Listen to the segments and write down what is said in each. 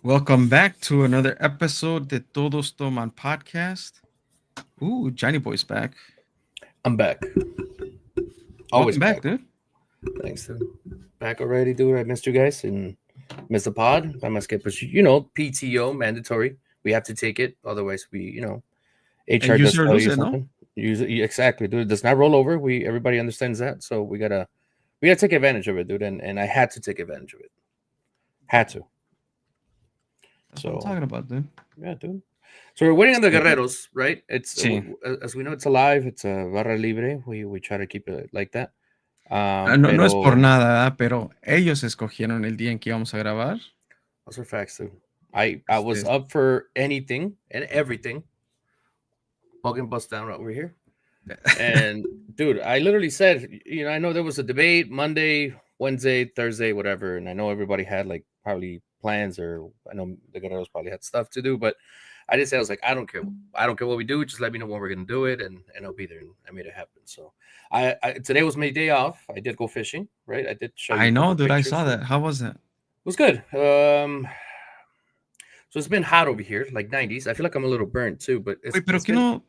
Welcome back to another episode de Todos Toman podcast. Ooh, Johnny Boy's back. I'm back. Always Welcome back, back. dude. Thanks, dude. Back already, dude. I missed you guys and missed the pod. I must get, but PTO mandatory. We have to take it, otherwise And HR use does it or tell lose you it, no? something. Use it exactly, dude. It does not roll over. Everybody understands that, so we gotta take advantage of it, dude. And I had to take advantage of it. Had to. That's what I'm So talking about, dude. yeah, dude. So we're waiting on the Sí. Guerreros, right? Sí. As we know, it's alive. It's a Barra Libre. We try to keep it like that. No, no es por Pero nada, ¿verdad? Pero ellos escogieron el día en que íbamos a grabar. those are facts, dude. I was Este, up for anything and everything. Fucking bust down right over here. And dude, I literally said, I know there was a debate Monday, Wednesday, Thursday, whatever, and I know everybody had like probably plans, or I know the Guerreros probably had stuff to do, but I just said I was like, I don't care. I don't care what we do. Just let me know when we're gonna do it, and I'll be there. And I made it happen. So I today was my day off. I did go fishing, right? I did show you I a know, couple dude. I pictures. saw It that. How was it? was good. So it's been hot over here, like 90s. I feel like I'm a little burnt too, but Wait, pero it's ¿qué been. no?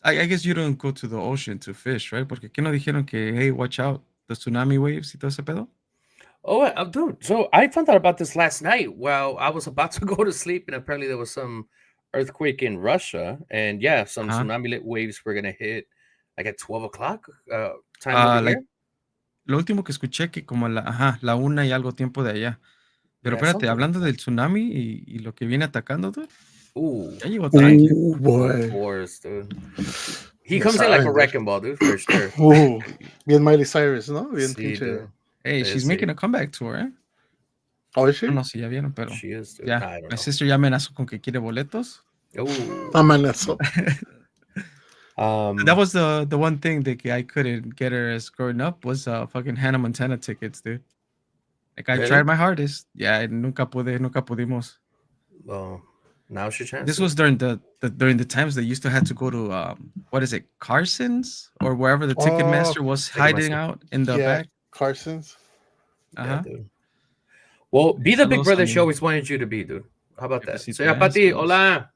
I guess you don't go to the ocean to fish, right? Porque ¿qué no dijeron que, hey, watch out, the tsunami waves y todo ese pedo? Oh, dude. So I found out about this last night while I was about to go to sleep, and apparently there was some earthquake in Russia, and yeah, some Ajá. tsunami lit waves were gonna hit like at 12 o'clock time over Like, here. lo último que escuché que como la una y algo tiempo de allá. Pero Yeah, espérate, something like hablando that. del tsunami y lo que viene atacando, dude, Ooh, ya llegó tranqui. Oh of boy. course, dude. He Ya comes in like a saben, dude. wrecking ball, dude, for sure. Bien Miley Cyrus, ¿no? Bien See, pinche. dude. Hey, she's See, making a comeback tour, ¿eh? Oh, is No, she? no, si ya vieron, pero she is, dude. ya. I don't My know. sister ya amenazó con que quiere boletos. Oh, Amenazó. That um, was the one thing that I couldn't get her as growing up was fucking Hannah Montana tickets, dude. Like I tried really? my hardest. Yeah, nunca pudimos. Well, now's your chance, This dude. was during the times they used to have to go to what is it, Carson's or wherever the Oh, Ticketmaster was hiding Ticketmaster. out in the yeah. back. Carson's. Yeah, Uh-huh. dude. Well, be the big Saludos a brother she mi always wanted you to be, dude. How about that? jefecita, Señora Pati, saludos. hola.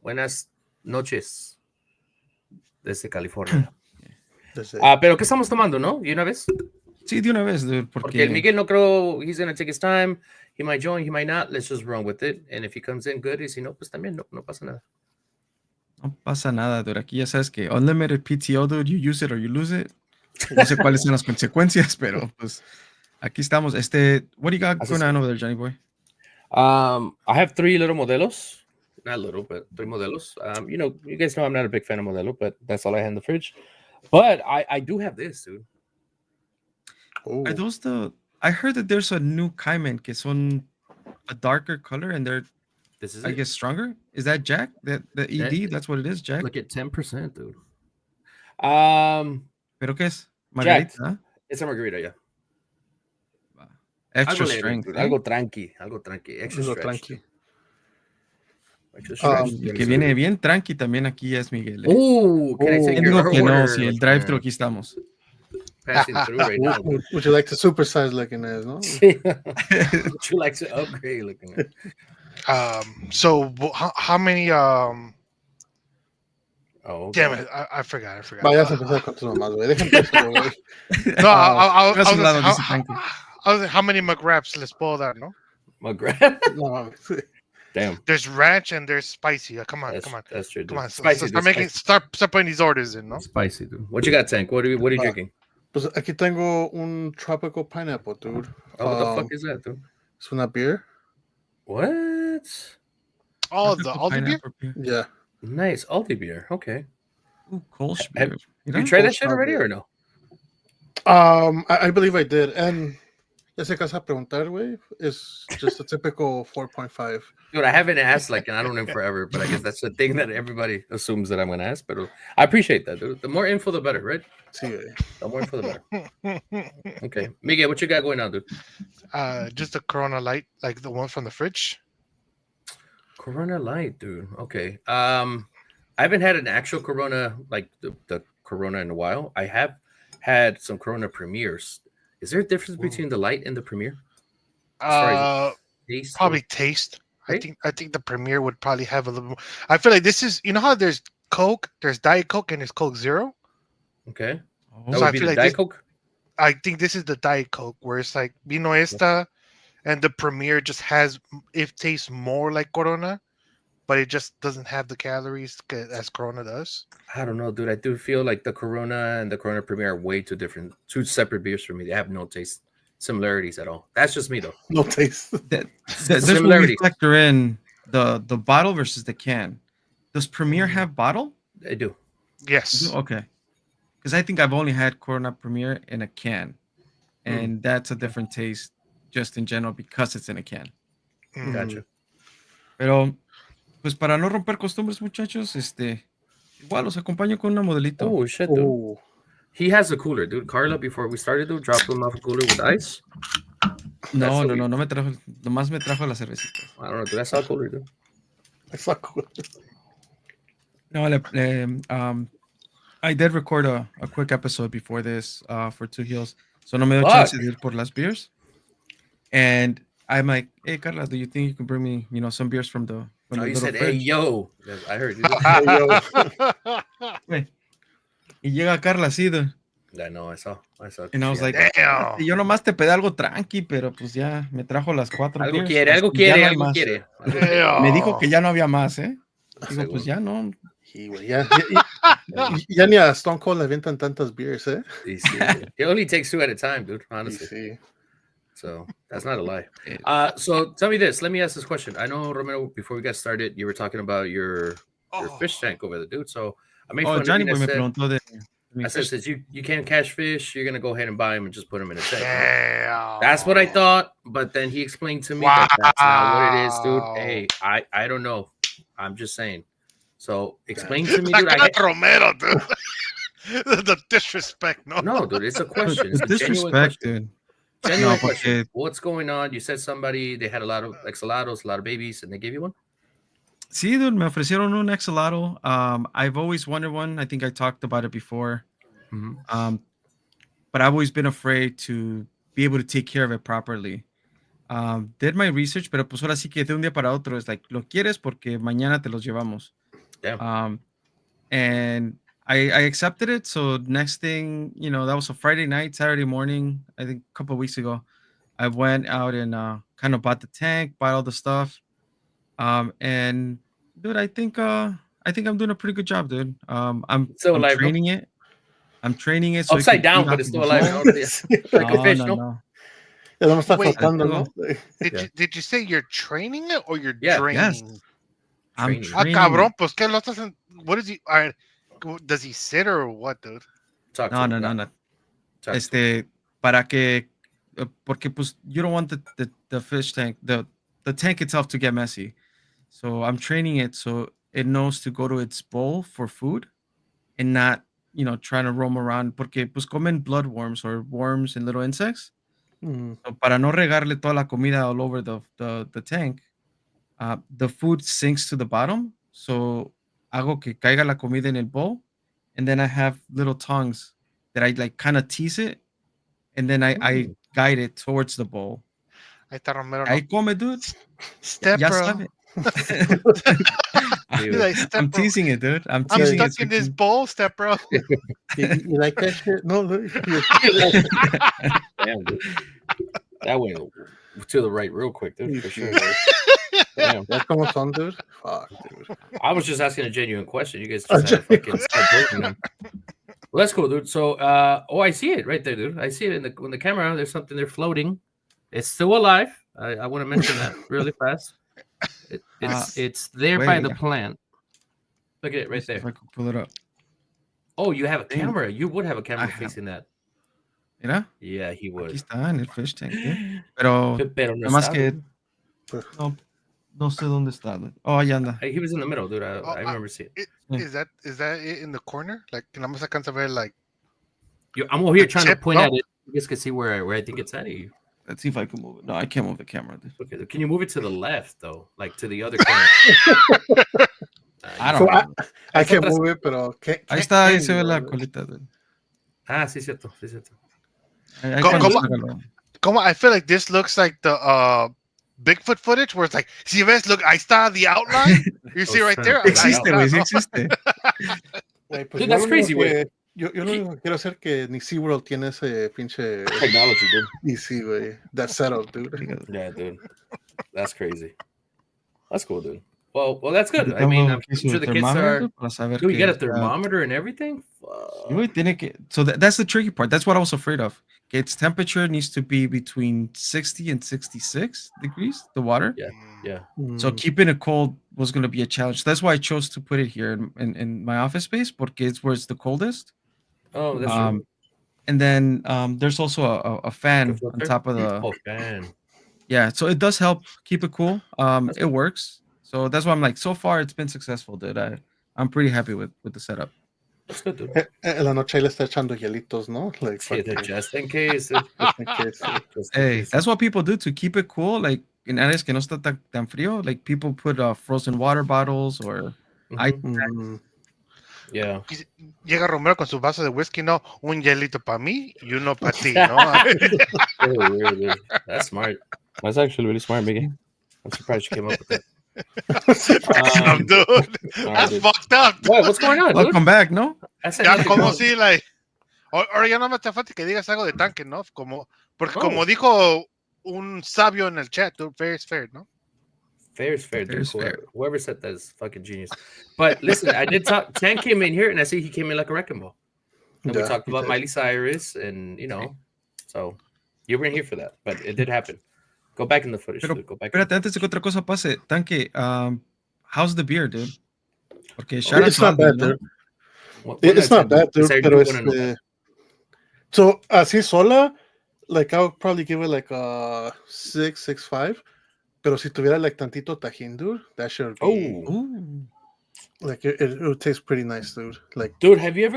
Buenas noches desde California. That's it. Pero ¿qué estamos tomando, no? ¿Y una vez? Sí, de una vez, dude, Porque el porque Miguel no creo, he's gonna take his time. He might join, he might not. Let's just run with it. And if he comes in, good. Y si no, pues también no pasa nada. no pasa nada, dude. Aquí ya sabes que unlimited PTO, dude, you use it or you lose it. No sé cuáles son las consecuencias, pero pues aquí estamos. What do you got Así going es. on over there, Johnny Boy? I have 3 little modelos. Not little, but 3 modelos. You guys know I'm not a big fan of modelo, but that's all I have in the fridge. But I do have this, dude. Oh. Are those I heard that there's a new Cayman que son a darker color and they're, This is I it. guess, stronger. Is that Jack? The ED? That's what it is, Jack. Look at 10%, dude. Um, ¿Pero qué es? Jack. Margarita, ¿ah? It's a margarita, yeah. Va. Extra Algo leve, strength, dude. ¿eh? Algo tranqui. Extra Algo stretch. tranqui. Extra stretch. Y que viene bien tranqui también aquí es Miguel, ¿eh? Oh, can I take ¿Quién your dijo que no? order? Si el drive-thru aquí estamos. Passing through right now. Would you like to supersize looking at, no? Would you like to upgrade looking at? So how many? Oh, okay. Damn it! I forgot. Vayas a empezar con tus mamás, güey. Déjame empezar, güey. No, I Hagas was un gonna lado, say, dice tranqui. I was like, how many McWraps les puedo dar? No, McGrath. No mames. Damn. there's ranch and there's spicy. Come on. That's true. Come on. Spicy. Start dude, making spicy. start putting these orders in. No. Spicy, dude. What you got, Tank? What are you Ah. drinking? Pues aquí tengo un tropical pineapple, dude. Oh, what the fuck is that, dude? Es una beer. What? Oh, the Aldi beer. Pineapple beer. Yeah. Nice Aldi beer. Okay. Ooh, Kolsch Have- beer. You tried that shit already or no? I believe I did. And ya sé que vas a preguntar, güey. It's just a typical 4.5. Dude, I haven't asked and I don't know forever, but I guess that's the thing that everybody assumes that I'm gonna ask. But I appreciate that, dude. The more info, the better, right? Sí, güey. The more info, the better. Okay, Miguel, what you got going on, dude? Just a Corona Light, like the one from the fridge. Corona Light, dude. Okay. I haven't had an actual Corona like the Corona in a while. I have had some Corona Premiers. Is there a difference between the Light and the Premier? As far as taste. Probably taste. Right? I think the Premier would probably have a little more. I feel like this is, you know how there's Coke, there's Diet Coke, and there's Coke Zero. Okay. Oh, That So would I be feel the like Diet this. Coke. I think this is the Diet Coke, where it's like Vino Esta, and the Premier just has, it tastes more like Corona, but it just doesn't have the calories as Corona does. I don't know, dude. I do feel like the Corona and the Corona Premier are way too different. Two separate beers for me. They have no taste similarities at all. That's just me, though. No taste. That's where we Similarities. factor in the bottle versus the can. Does Premier Mhm. have bottle? They do. Yes. Okay. Because I think I've only had Corona Premier in a can. Mm. And that's a different taste just in general because it's in a can. Mm. Gotcha. Pero, pues para no romper costumbres, muchachos, igual los acompaño con una modelito. Oh, shit, dude. Oh, He has a cooler, dude. Carla, before we started, dude, dropped him off a cooler with ice. No, so no, we- no, no me trajo, nomás me trajo las cervecitas. I don't know, dude. That's how cooler, dude. it's not cool. No, I did record a quick episode before this for Two Heels, so no me dio chance de ir por las beers. And I'm like, hey, Carla, do you think you can bring me, some beers from the Oh, you little said, hey, fridge? yo. I heard you. Güey. Y llega Carla así, dude. I know, I saw. And I was like, Damn. yo nomás te pedí algo tranqui, pero pues ya me trajo las 4 algo beers. quiere, algo y ya quiere, no hay algo más. quiere. Damn. Me dijo que ya no había más, ¿eh? Digo, Según. pues ya no. Sí, güey, ya ni a Stone Cold le avientan tantas beers, ¿eh? Sí, sí, güey. It only takes 2 at a time, dude, Sí, honestly. sí. So that's not a lie. Eh, So tell me this. Let me ask this question. I know, Romero, before we got started, you were talking about your Oh. fish tank over there, dude. So I made Oh, fun Johnny of you. Boy me I said, preguntó de mi I said, fish. since you can't catch fish, you're gonna go ahead and buy them and just put them in a tank. Damn. That's what I thought, but then he explained to me that that's not what it is, dude. Hey, I don't know. I'm just saying. So explain to me, dude. Like Romero, dude. The disrespect, no. No, dude, it's a question. It's The a genuine disrespect, question. dude. Genuine No, question. porque- What's going on? You said somebody they had a lot of exhalados, a lot of babies, and they gave you one. Sí, dude, me ofrecieron un exhalado. I've always wanted one. I think I talked about it before. But I've always been afraid to be able to take care of it properly. Did my research, pero pues ahora sí que de un día para otro es like, lo quieres porque mañana te los llevamos. Yeah. And I accepted it. So next thing, that was a Friday night, Saturday morning, I think a couple of weeks ago. I went out and kind of bought the tank, bought all the stuff. And dude, I think I'm doing a pretty good job, dude. I'm Still alive, no? training it. I'm training it so it Upside can down, eat but off it's of still the alive. bowl. No? Yeah. Like a fish, no? No. Ya no me está Wait, faltando, ¿no? Did you say you're training it or you're Yeah. draining? I'm Training. Ah, training cabrón, it. pues qué lo estás en- What is he? All right, does he sit or what, dude? Talk to No, him. no, no, no. Talk to him. Para que, porque pues you don't want the fish tank, the tank itself to get messy. So I'm training it so it knows to go to its bowl for food and not, trying to roam around. Porque pues comen bloodworms or worms and little insects. Mm. So para no regarle toda la comida all over the tank, the food sinks to the bottom. So hago que caiga la comida en el bowl. And then I have little tongues that I like kind of tease it. And then I guide it towards the bowl. Ahí está Romero. Ahí come, dude. Step, Ya bro. sabe. Dude. Like, step, I'm bro. teasing it, dude. I'm I'm teasing stuck it. so in this you bowl, step, bro. You like that shit? No, look. Damn, dude. That went to the right real quick, dude, for sure. Damn. Ya como son, dude. Fuck, dude. I was just asking a genuine question. You guys just had to fucking start voting them. Well, that's cool, dude. So, I see it right there, dude. I see it in the camera. There's something there floating. It's still alive. I want to mention that really fast. It's there by wait, the yeah. plant. Look at it right Let's see if there. I can pull it up. Oh, you have a Damn. camera. You would have a camera I have- facing that. Mira, Yeah, he aquí would. está en el fish tank, dude. Pero Pero no nada más está, que dude. no sé dónde está, dude. Oh, allá anda. He was in the middle, dude. I Oh, remember seeing it. Is that it in the corner? Like, nada más alcanza a ver, like, I'm over here trying to chip? point No. at it. You guys can see where I think it's at. You Let's see if I can move it. No, I can't move the camera, dude. okay? Can you move it to the left though, like to the other corner? I don't So know. I can't move it, pero Ahí está, ahí can se ve you, la dude? colita, dude. Sí, cierto, sí, cierto. Ahí Go- cuando go- salga lo- como I feel like this looks like the Bigfoot footage where it's like, si ves, look, ahí está the outline. You see right there. Ahí Existe, está, güey, sí ¿no? existe. Güey, pues Dude, yo that's lo único crazy, güey. que- Yo lo único que quiero hacer que ni SeaWorld tiene ese pinche. Technology, dude. Y sí, güey. That setup, dude. Yeah, dude. That's crazy. That's cool, dude. Well, that's good. I Ahorita mean, veo I'm aquí su sure the kids thermometer, are. dude, para saber Do you que get a ya- thermometer and everything? Sí, güey, tiene que. So that's the tricky part. That's what I was afraid of. Its temperature needs to be between 60 and 66 degrees, the water. Yeah. Yeah. So Mm. keeping it cold was going to be a challenge. That's why I chose to put it here in my office space, porque it's where it's the coldest. Oh, that's true. And then there's also a fan The on filter? top of the. Oh, fan. Yeah, so it does help keep it cool. That's It works. So that's why I'm like, so far it's been successful, dude. I'm pretty happy with the setup. That's good, dude. En la noche ahí le está echando hielitos, ¿no? Like, Sí, fucking- just in case. dude. in case, sí. Just in Hey, case. that's what people do to keep it cool. Like in áreas que no está tan frío, like people put frozen water bottles or ice. Mhm. Mm. Yeah. Llega Romero con su vaso de whisky, no, un hielito para mí y uno para ti, ¿no? Really weird, dude. That's smart. That's actually really smart, Miggy. I'm surprised you came up with that. Damn, dude. Alright, That's dude. fucked up. What? What's going on, dude? Welcome back, no? I said Ya nothing como wrong. si, like, ahora ya no me te falta que digas algo de tanque, ¿no? Como, porque Oh. como dijo un sabio en el chat, dude, fair is fair, ¿no? Fair is fair, dude. Fair is fair. Whoever said that is fucking genius. But listen, I did talk. Tank came in here, and I see he came in like a wrecking ball. And we Yeah, talked he about did. Miley Cyrus, and so you weren't here for that, but it did happen. Go back in the footage. Pero, dude. Go back. Espérate, antes de que otra cosa pase, Tanque, how's the beer, dude? Porque It's not bad, dude. It's not bad, dude. Pero so así sola, like I would probably give it like a 6.5. Pero si tuviera like tantito tajín, dude, that should be Ooh. like it would taste pretty nice, dude. Like, Dude, have you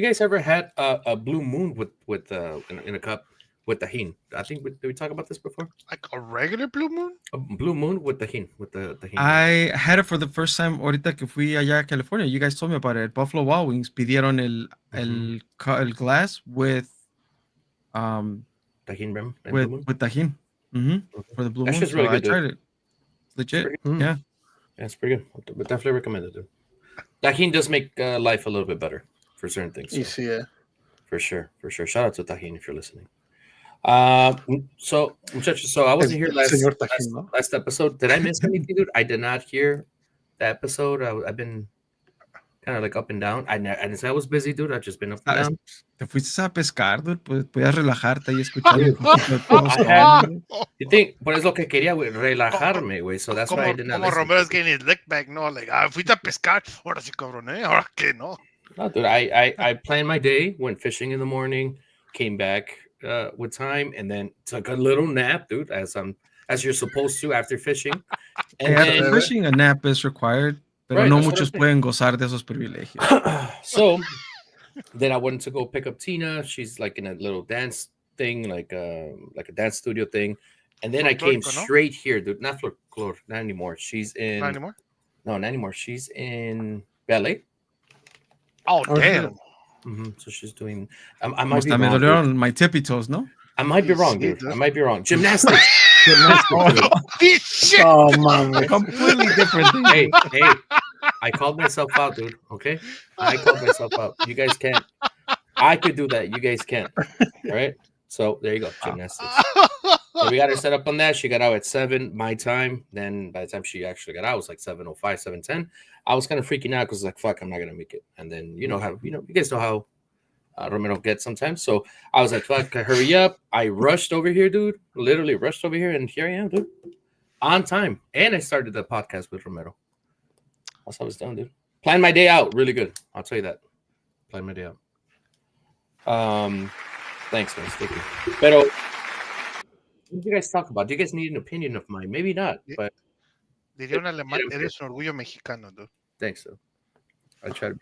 guys ever had a blue moon with in a cup with tajin? I think did we talk about this before? Like a regular blue moon? A blue moon with tajin, with the tajin. I had it for the first time ahorita que fui allá a California. You guys told me about it. Buffalo Wild Wings pidieron el glass with Tajin rim and blue moon. with tajin. For the blue That's moon. just really So good, I tried it. Legit. Pretty Mm. Yeah. Yeah, it's pretty good. But definitely recommend it, dude. Tajin does make life a little bit better for certain things. y So, sí, for sure. Shout out to Tajin if you're listening. So, muchachos, so I wasn't here Señor Tajín, ¿no? last episode. Did I miss anything, dude? I did not hear the episode. I've been kind of like up and down. I didn't say I was busy, dude. I've just been up and down. Te fuiste a pescar, dude. Pues podías relajarte y escuchar un poquito de todos. I had- You think, but es lo que quería, güey, relajarme, güey. So that's why I did not Como listen. Romero's getting his lick back, no? Like, fuiste a pescar, ahora sí cabrón, ¿eh? Ahora que no. No, dude, I planned my day, went fishing in the morning, came back with time, and then took a little nap, dude, as you're supposed to after fishing. And After then, fishing, a nap is required, pero Right, no that's what muchos I'm pueden gozar de esos privilegios. so then I went to go pick up Tina. She's like in a little dance thing, like a dance studio thing. And then I came Folklorico, ¿no? straight here, dude. Not folklore, not anymore. She's in Not anymore? no, not anymore. She's in ballet. Oh, Oh, damn. So she's doing. I might be Hasta me wrong. Dude. dolieron my tippy toes, ¿no? I might be wrong, Sí, dude. dude. I might be wrong. Gymnastics. Gymnastics. dude. This shit. Oh man, Completely different thing. Hey, I called myself out, dude. Okay, I called myself out. You guys can't. I could do that. You guys can't. All right. So there you go. Gymnastics. So we got her set up on that. She got out at 7 my time. Then by the time she actually got out, it was like 7:05, 7:10. I was kind of freaking out because like, fuck, I'm not gonna make it. And then you guys know how Romero gets sometimes. So I was like, fuck, hurry up. I rushed over here, dude. Literally rushed over here, and here I am, dude. On time. And I started the podcast with Romero. That's how it's done, dude. Planned my day out really good. I'll tell you that. Planned my day out. Thanks, man. Sticky. Pero what did you guys talk about? Do you guys need an opinion of mine? Maybe not, but Diría un alemán, eres un orgullo mexicano, dude. thanks, though. I try to be.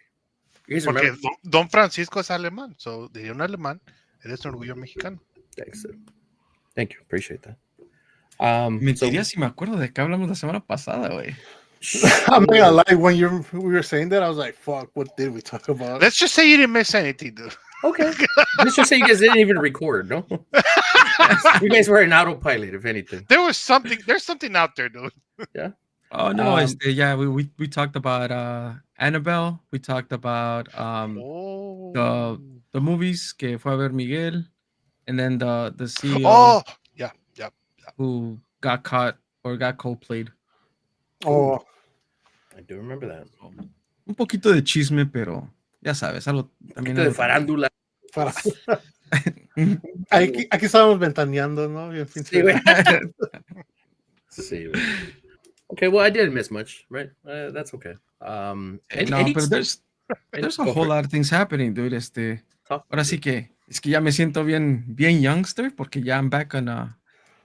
You guys Porque remember? Don Francisco es alemán, so diría un alemán, eres un orgullo mexicano. Thanks, though. Thank you. Appreciate that. Mentiría si me acuerdo de qué hablamos la semana pasada, güey. I'm not gonna lie. When we were saying that, I was like, "Fuck, what did we talk about?" Let's just say you didn't miss anything, dude. Okay. Let's just say you guys didn't even record, no? You guys were an autopilot, if anything. There's something out there, dude. Yeah. Oh no, yeah, we talked about Annabelle. We talked about Oh. the movies que fue a ver Miguel, and then the CEO Oh, yeah. who got caught or got cold-played. Oh, I do remember that. Un poquito de chisme, pero ya sabes, algo también de algo farándula. Aquí estábamos ventaneando, ¿no? Bien, sí, güey. Sí, güey. Okay, well, I didn't miss much, right? That's okay. Pero there's a whole lot of things happening, dude. Ahora sí que es que ya me siento bien youngster porque ya I'm back on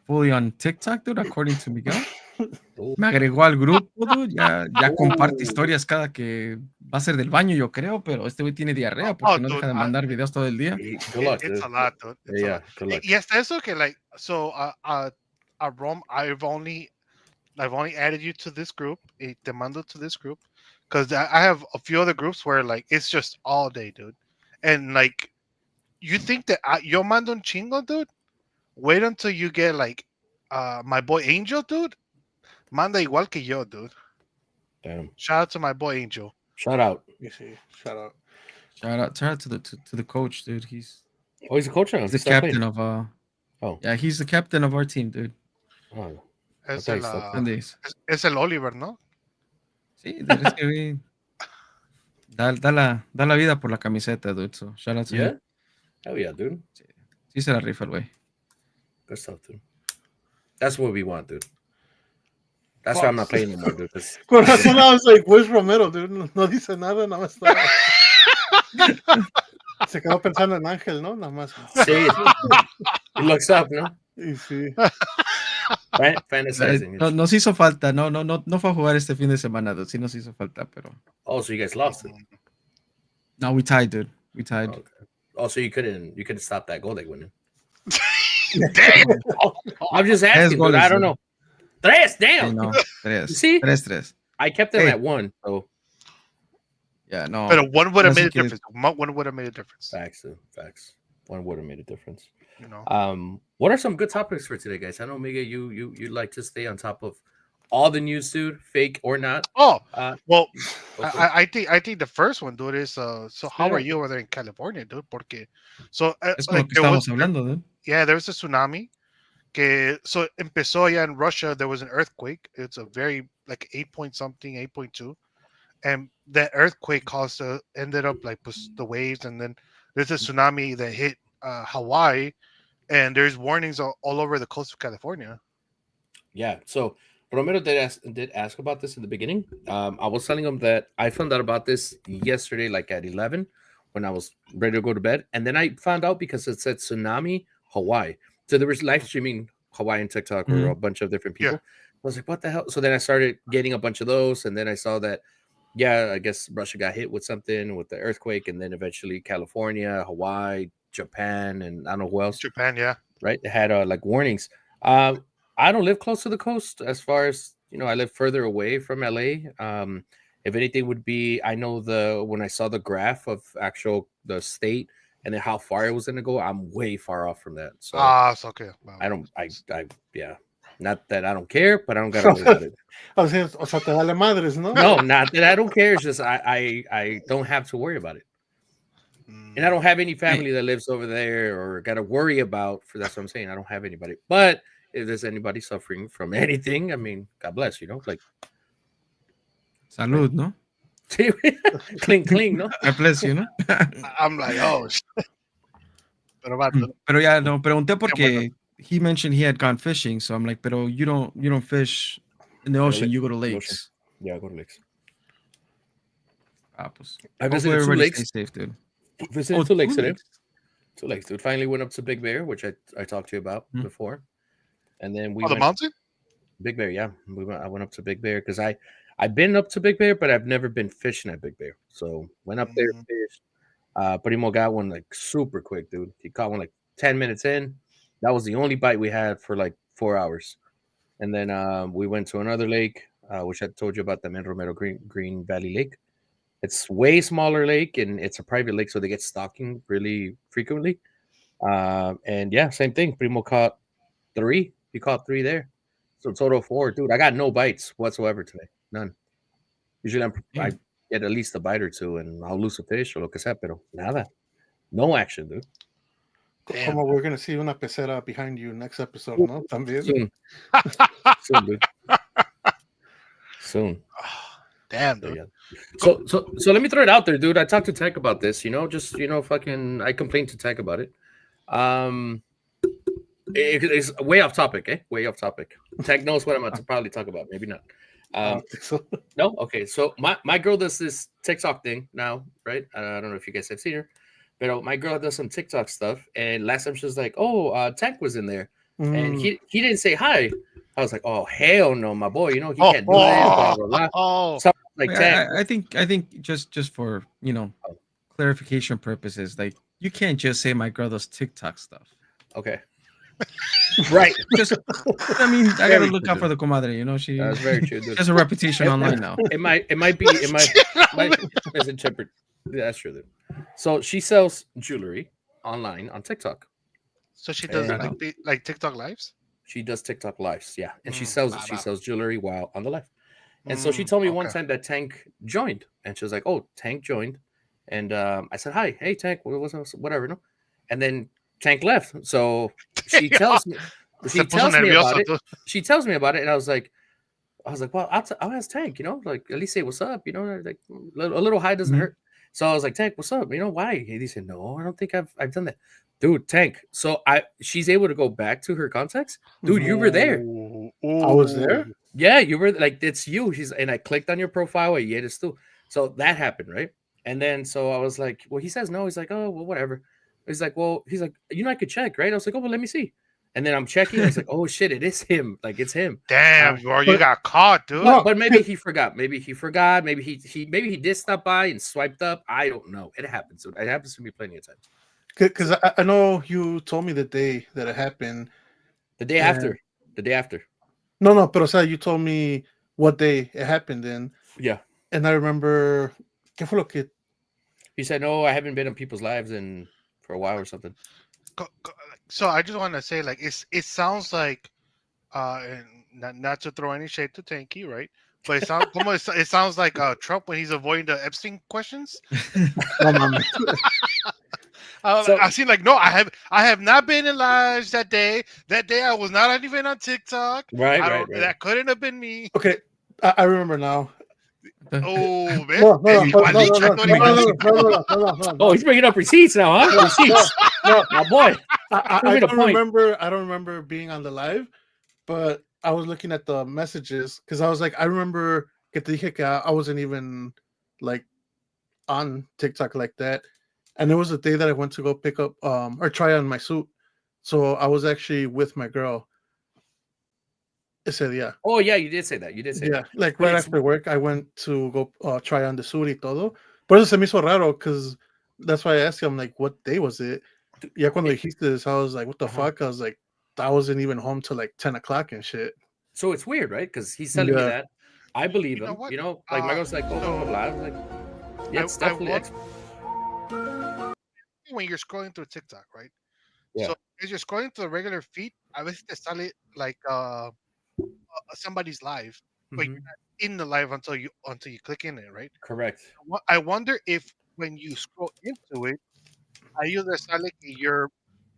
fully on TikTok, dude, according to Miguel. Me agregó al grupo, dude. Ya comparte historias cada que va a ser del baño, yo creo, pero este güey tiene diarrea porque no deja de mandar videos todo el día. Good luck, it's a lot, dude. It's a lot. Good luck. Y hasta eso que like so Rome, I've only added you to this group. Te mando to this group because I have a few other groups where like it's just all day, dude. And like you think that yo mando un chingo, dude? Wait until you get like my boy Angel, dude. Manda igual que yo, dude. Damn. Shout out to my boy Angel. Shout out. Shout out. Shout out to the coach, dude. He's a coach now. He's the captain of yeah, he's the captain of our team, dude. Oh. Es el Oliver, ¿no? Sí, dude, es que da la vida por la camiseta, dude. So shout out to him. Hell yeah, dude. Sí se la rifa el güey. Good stuff, dude. That's what we want, dude. That's why I'm not playing anymore, dude. Con razón, I was like, where's Romero, dude? No dice nada, nada más está. Se quedó pensando en Ángel, ¿no? Nada más. Sí. He looks up, ¿no? Y sí. Fantasizing. Nos hizo falta, no fue a jugar este fin de semana, dude. Sí nos hizo falta, pero. Oh, so you guys lost it? No, we tied, dude. We tied. Okay. Oh, so you couldn't stop that goal they winning. Damn. I'm just asking, dude. I don't know. Tres, damn. Sí, no, tres. You see? Tres. I kept them at one, so. Yeah, no. But one would have made a difference. One would have made a difference. Facts. One would have made a difference. You know. What are some good topics for today, guys? I know, Miguel, you like to stay on top of all the news, dude, fake or not. Oh, well, okay. I think the first one, dude, is so how are you over there in California, dude? Porque so es como que estamos hablando, dude. Yeah, there was a tsunami. Que so empezó allá in Russia. There was an earthquake. It's a very like 8.2, and that earthquake ended up like the waves, and then there's a tsunami that hit Hawaii, and there's warnings all over the coast of California. Yeah, so Romero did ask about this in the beginning. I was telling him that I found out about this yesterday, like at 11, when I was ready to go to bed, and then I found out because it said tsunami Hawaii. So there was live streaming Hawaii and TikTok or a bunch of different people. Yeah. I was like, what the hell? So then I started getting a bunch of those, and then I saw that, yeah, I guess Russia got hit with something with the earthquake, and then eventually California, Hawaii, Japan, and I don't know who else. Japan, yeah. Right? They had like warnings. I don't live close to the coast as far as, I live further away from LA. If anything would be, I know when I saw the graph of the state and then how far it was going to go, I'm way far off from that. So it's okay. Wow. Yeah. Not that I don't care, but I don't got to worry about it. O sea, te vale madres, ¿no? No, not that I don't care. It's just I don't have to worry about it. And I don't have any family that lives over there or got to worry about. That's what I'm saying. I don't have anybody. But if there's anybody suffering from anything, I mean, God bless, like. Salud, ¿no? Sí, clean, ¿no? God bless you, ¿no? I'm like, oh, shit. Pero ya, no, pregunté porque he mentioned he had gone fishing, so I'm like, pero you don't fish in the ocean, you go to lakes. Yeah, I go to lakes. Pues. I visited 2 lakes. Stay safe, dude. Visited 2 lakes today. 2 lakes, dude. Finally went up to Big Bear, which I talked to you about before. And then we went the mountain? Big Bear, yeah. I went up to Big Bear because I've been up to Big Bear, but I've never been fishing at Big Bear. So went up there, fished. Primo got one like super quick, dude. He caught one like 10 minutes in. That was the only bite we had for like 4 hours. And then we went to another lake, which I told you about, the Romero Green Valley Lake. It's way smaller lake, and it's a private lake, so they get stalking really frequently. And yeah, same thing. Primo caught 3. He caught 3 there. So total 4. Dude, I got no bites whatsoever today. None. Usually I get at least a bite or 2 and I'll lose a fish or lo que sea, pero nada. No action, dude. Como we're going to see una pecera behind you next episode, no? También. Soon. Soon, dude. Soon. Damn, dude. So let me throw it out there, dude. I talked to Tech about this, just fucking I complained to Tech about it. It's way off topic, way off topic. Tech knows what I'm about to probably talk about, maybe not. I don't think so. No, okay. So my girl does this TikTok thing now, right? I don't know if you guys have seen her, but my girl does some TikTok stuff, and last time she was like, "Oh, Tech was in there," and he didn't say hi. I was like, "Oh hell no, my boy! He can't do that." Blah, blah, blah. So like, I think just for clarification purposes, like you can't just say my girl does TikTok stuff. Okay. Right. I mean, I gotta look out for the comadre. She. That's very true. Dude. She has a reputation online now. It might misinterpret. Yeah, that's true. Dude. So she sells jewelry online on TikTok. So she does like TikTok lives. She does TikTok lives, yeah, and she sells jewelry while on the live. And so she told me one time that Tank joined, and she was like, "Oh, Tank joined," and I said, "Hi, hey Tank, whatever, no," and then Tank left. So she tells me about it. She tells me about it, and I was like, well, I'll ask Tank, like at least say what's up, like a little hi doesn't hurt. So I was like, Tank, what's up? Why? And he said, no, I don't think I've done that. Dude, Tank. So she's able to go back to her contacts. Dude, you were there. I was there. Yeah, you were like, it's you. And I clicked on your profile. Yeah, it's too. So that happened, right? And then so I was like, well, he says no. He's like, oh, well, whatever. He's like, I could check, right? I was like, oh, well, let me see. And then I'm checking. I was like, oh shit, it is him. Like it's him. Damn, bro, you got caught, dude. No, but maybe he forgot. Maybe he did stop by and swiped up. I don't know. It happens. Dude. It happens to me plenty of times. Because I know you told me the day that it happened. The day after. The day after. No, but you told me what day it happened in. Yeah. And I remember. ¿Qué fue lo que? He said, no, I haven't been in people's lives for a while or something. So I just want to say, like, it sounds like, and not to throw any shade to Tanky, right? But it sounds like Trump when he's avoiding the Epstein questions. I see, like, no, I have not been in lives that day. That day I was not even on TikTok. Right. That couldn't have been me. Okay, I remember now. Oh, man. No. Oh, he's bringing up receipts now, huh? Receipts. No, my boy. I don't remember being on the live, but I was looking at the messages because I was like, I remember que te dije que I wasn't even like on TikTok like that. And it was the day that I went to go pick up or try on my suit. So I was actually with my girl. I said, yeah. Oh, yeah, you did say that. Yeah, like right after work, I went to go try on the suit y todo. Por eso se me hizo raro, because that's why I asked him, like, what day was it? Yeah, cuando dijiste this, I was like, what the fuck? I was like, I wasn't even home till like 10 o'clock and shit. So it's weird, right? Because he's telling me that. I believe him. Like my girl's like, blah, blah, blah. I was like, yeah, it's definitely. When you're scrolling through TikTok, right? Yeah. So as you're scrolling through the regular feed, a veces te sale like somebody's live, but you're not in the live until you click in it, right? Correct. I wonder if when you scroll into it, ahí donde sale que you're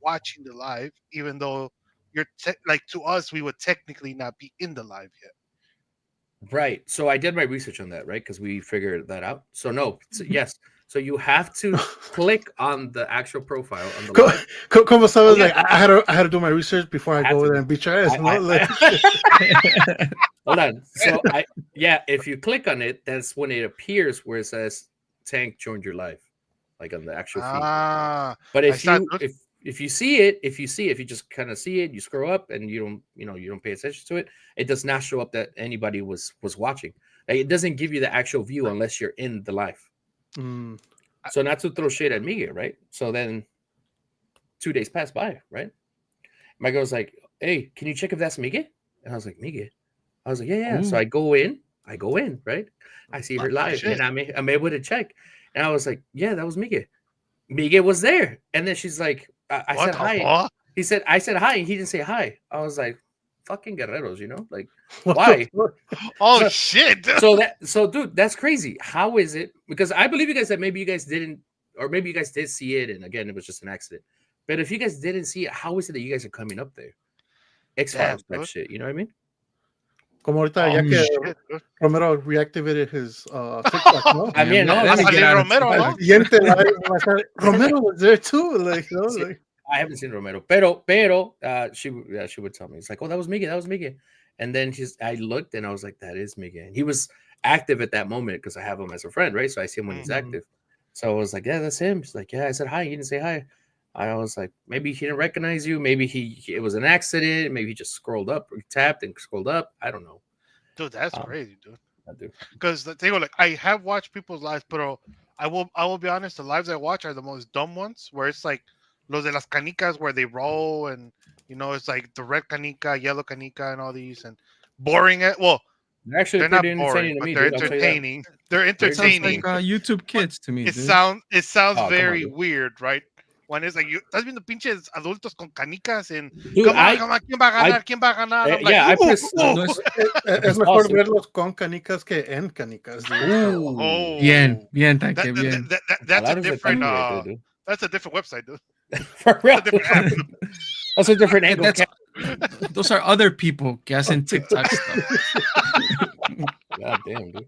watching the live, even though you're like to us, we would technically not be in the live yet. Right. So I did my research on that, right? Because we figured that out. So no, yes. So you have to click on the actual profile on the live. Como sabes, like I had to do my research before I go there and beat your ass. Hold on. So if you click on it, that's when it appears where it says Tank joined your live, like on the actual feed. But if you see it, if you just kind of see it, you scroll up and you don't pay attention to it, it does not show up that anybody was watching. Like, it doesn't give you the actual view unless you're in the live. So not to throw shade at Miguel, right? So then 2 days pass by, right? My girl's like, hey, can you check if that's Miguel? And I was like, Miguel? I was like, yeah. So I go in, right? I see her live and I'm able to check. And I was like, yeah, that was Miguel. Miguel was there. And then she's like, I What said the hi. fuck? He said, I said hi. He didn't say hi. I was like, fucking guerreros, you know? Like, What why? the fuck? Oh So- shit! So dude, that's crazy. How is it? Because I believe you guys that maybe you guys didn't, or maybe you guys did see it, and again, it was just an accident. But if you guys didn't see it, how is it that you guys are coming up there? X-Files Damn, type dude. shit, you know what I mean? Como ahorita, Oh, ya que shit, dude. Romero reactivated his TikTok, ¿no? I mean, no, let me Vas a get salir out of Romero, TikTok. ¿no? Al siguiente live va a estar, Romero was there too, like, you know, Sí. like, I haven't seen Romero, pero she would tell me, it's like, oh, that was Miguel, and then I looked and I was like, that is Miguel. And he was active at that moment because I have him as a friend, right? So I see him when he's Mhm. active. So I was like, yeah, that's him. She's like, yeah, I said hi. He didn't say hi. I was like, maybe he didn't recognize you. Maybe it was an accident. Maybe he just scrolled up, or tapped and scrolled up. I don't know. Dude, that's Um, crazy, dude. I do. Because the thing, like, I have watched people's lives, but I will be honest. The lives I watch are the most dumb ones, where it's like los de las canicas, where they roll, and it's like the red canica, yellow canica, and all these, and boring. Well, They're actually they're not pretty boring, entertaining to but me, they're dude. I'll tell you that. entertaining. They're They're Sounds entertaining. like YouTube Kids to me, It dude. sounds Oh, come on, very dude. weird, right? When it's like, estás viendo pinches adultos con canicas and Dude, come on, ¿quién va a ganar? ¿Quién va a ganar? I'm like, yeah, I ooh, press. ooh. No es- es mejor verlos con canicas que en canicas, dude. Ooh. Bien, bien, That- tanque, bien. that's a Palabras de different Tank right there, dude. that's a different website, dude. For real. That's a different app. That's a different angle. That's- Those are other people que hacen TikTok stuff. God damn, dude.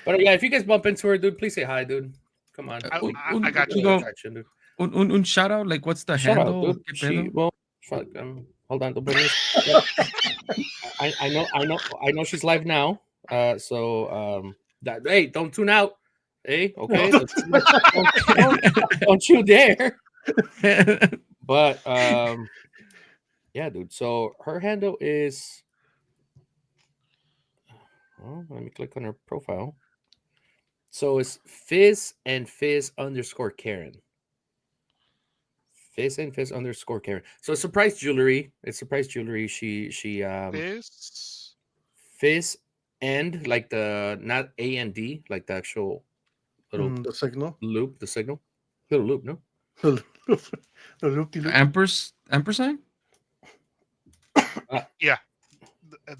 But yeah, if you guys bump into her, dude, please say hi, dude. Come on. I got you. Go- Attraction, dude. Un shout out, like what's the Shout out, handle? dude. ¿Qué pedo? Fuck. Hold on, don't bring this. I know she's live now. Hey, don't tune out. Hey, okay. Don't you dare. But yeah, dude. So her handle is. Oh, let me click on her profile. So it's Fizz and Fizz _ Karen. Fizz and Fizz _ Karen. So it's surprise jewelry. It's surprise jewelry. She This Fizz and like the not AND, like the actual little The signal. loop, the signal. Little loop, no? The loop-de-loop. Ampersand?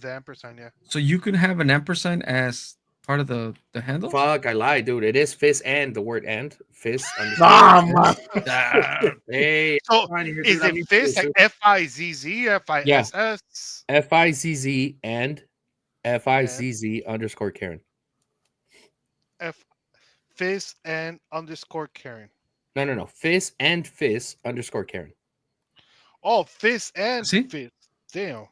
the ampersand, yeah. So you can have an ampersand as part of the handle? Fuck, I lied, dude. It is Fizz and the word and Fizz. Nah, man. Hey, So I'm here, is dude. I'm it used Fizz to like this, FIZZ, FISS? FIZZ and FIZZ _ Karen. Fizz and _ Karen. No. Fizz and Fizz _ Karen. Oh, Fizz and See? Fizz. Damn.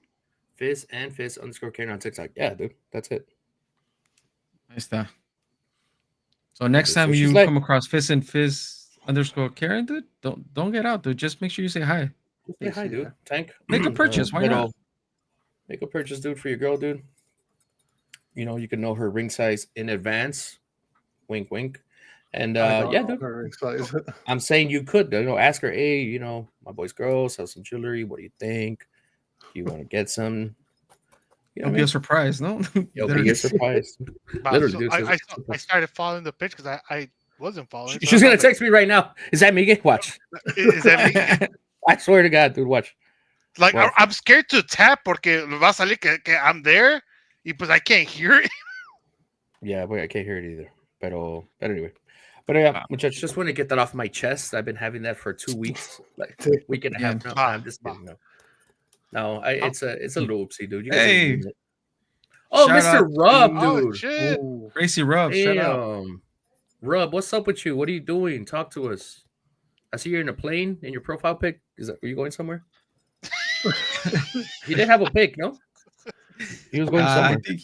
Fizz and Fizz _ Karen on TikTok. Yeah, dude. That's it. Ahí está. So next So time she's you like- come across Fizz and Fizz _ Karen, dude, don't get out, dude. Just make sure you say hi. Say hi, dude. Tank. Make a purchase. Why not? Make a purchase, dude, for your girl, dude. You know, you can know her ring size in advance. Wink, wink. And I don't yeah, know dude. her ring size. I'm saying you could, ask her, hey, my boy's girl sells some jewelry. What do you think? Do you want to get some? It'll be a surprise, no? It'll be a surprise. Wow, Literally, so dude. I started following the pitch because I wasn't following. She's gonna text me right now. Is that Miguel? Watch. Is that me? I swear to God, dude. Watch. Like, Well- I'm scared to tap porque va a salir que I'm there y pues I can't hear it. Yeah, but I can't hear it either. But anyway. But yeah, muchachos, just want to get that off my chest. I've been having that for 2 weeks, like week and a half now. I'm just kidding. No, it's a little oopsie, dude. You guys Hey. didn't mean it. Oh, Shout Mr. out Rub, Oh, dude. shit. Ooh. Gracie Rub, shut up. Damn. Rub, what's up with you? What are you doing? Talk to us. I see you're in a plane in your profile pic. Are you going somewhere? He did have a pic, no? He was going I somewhere. think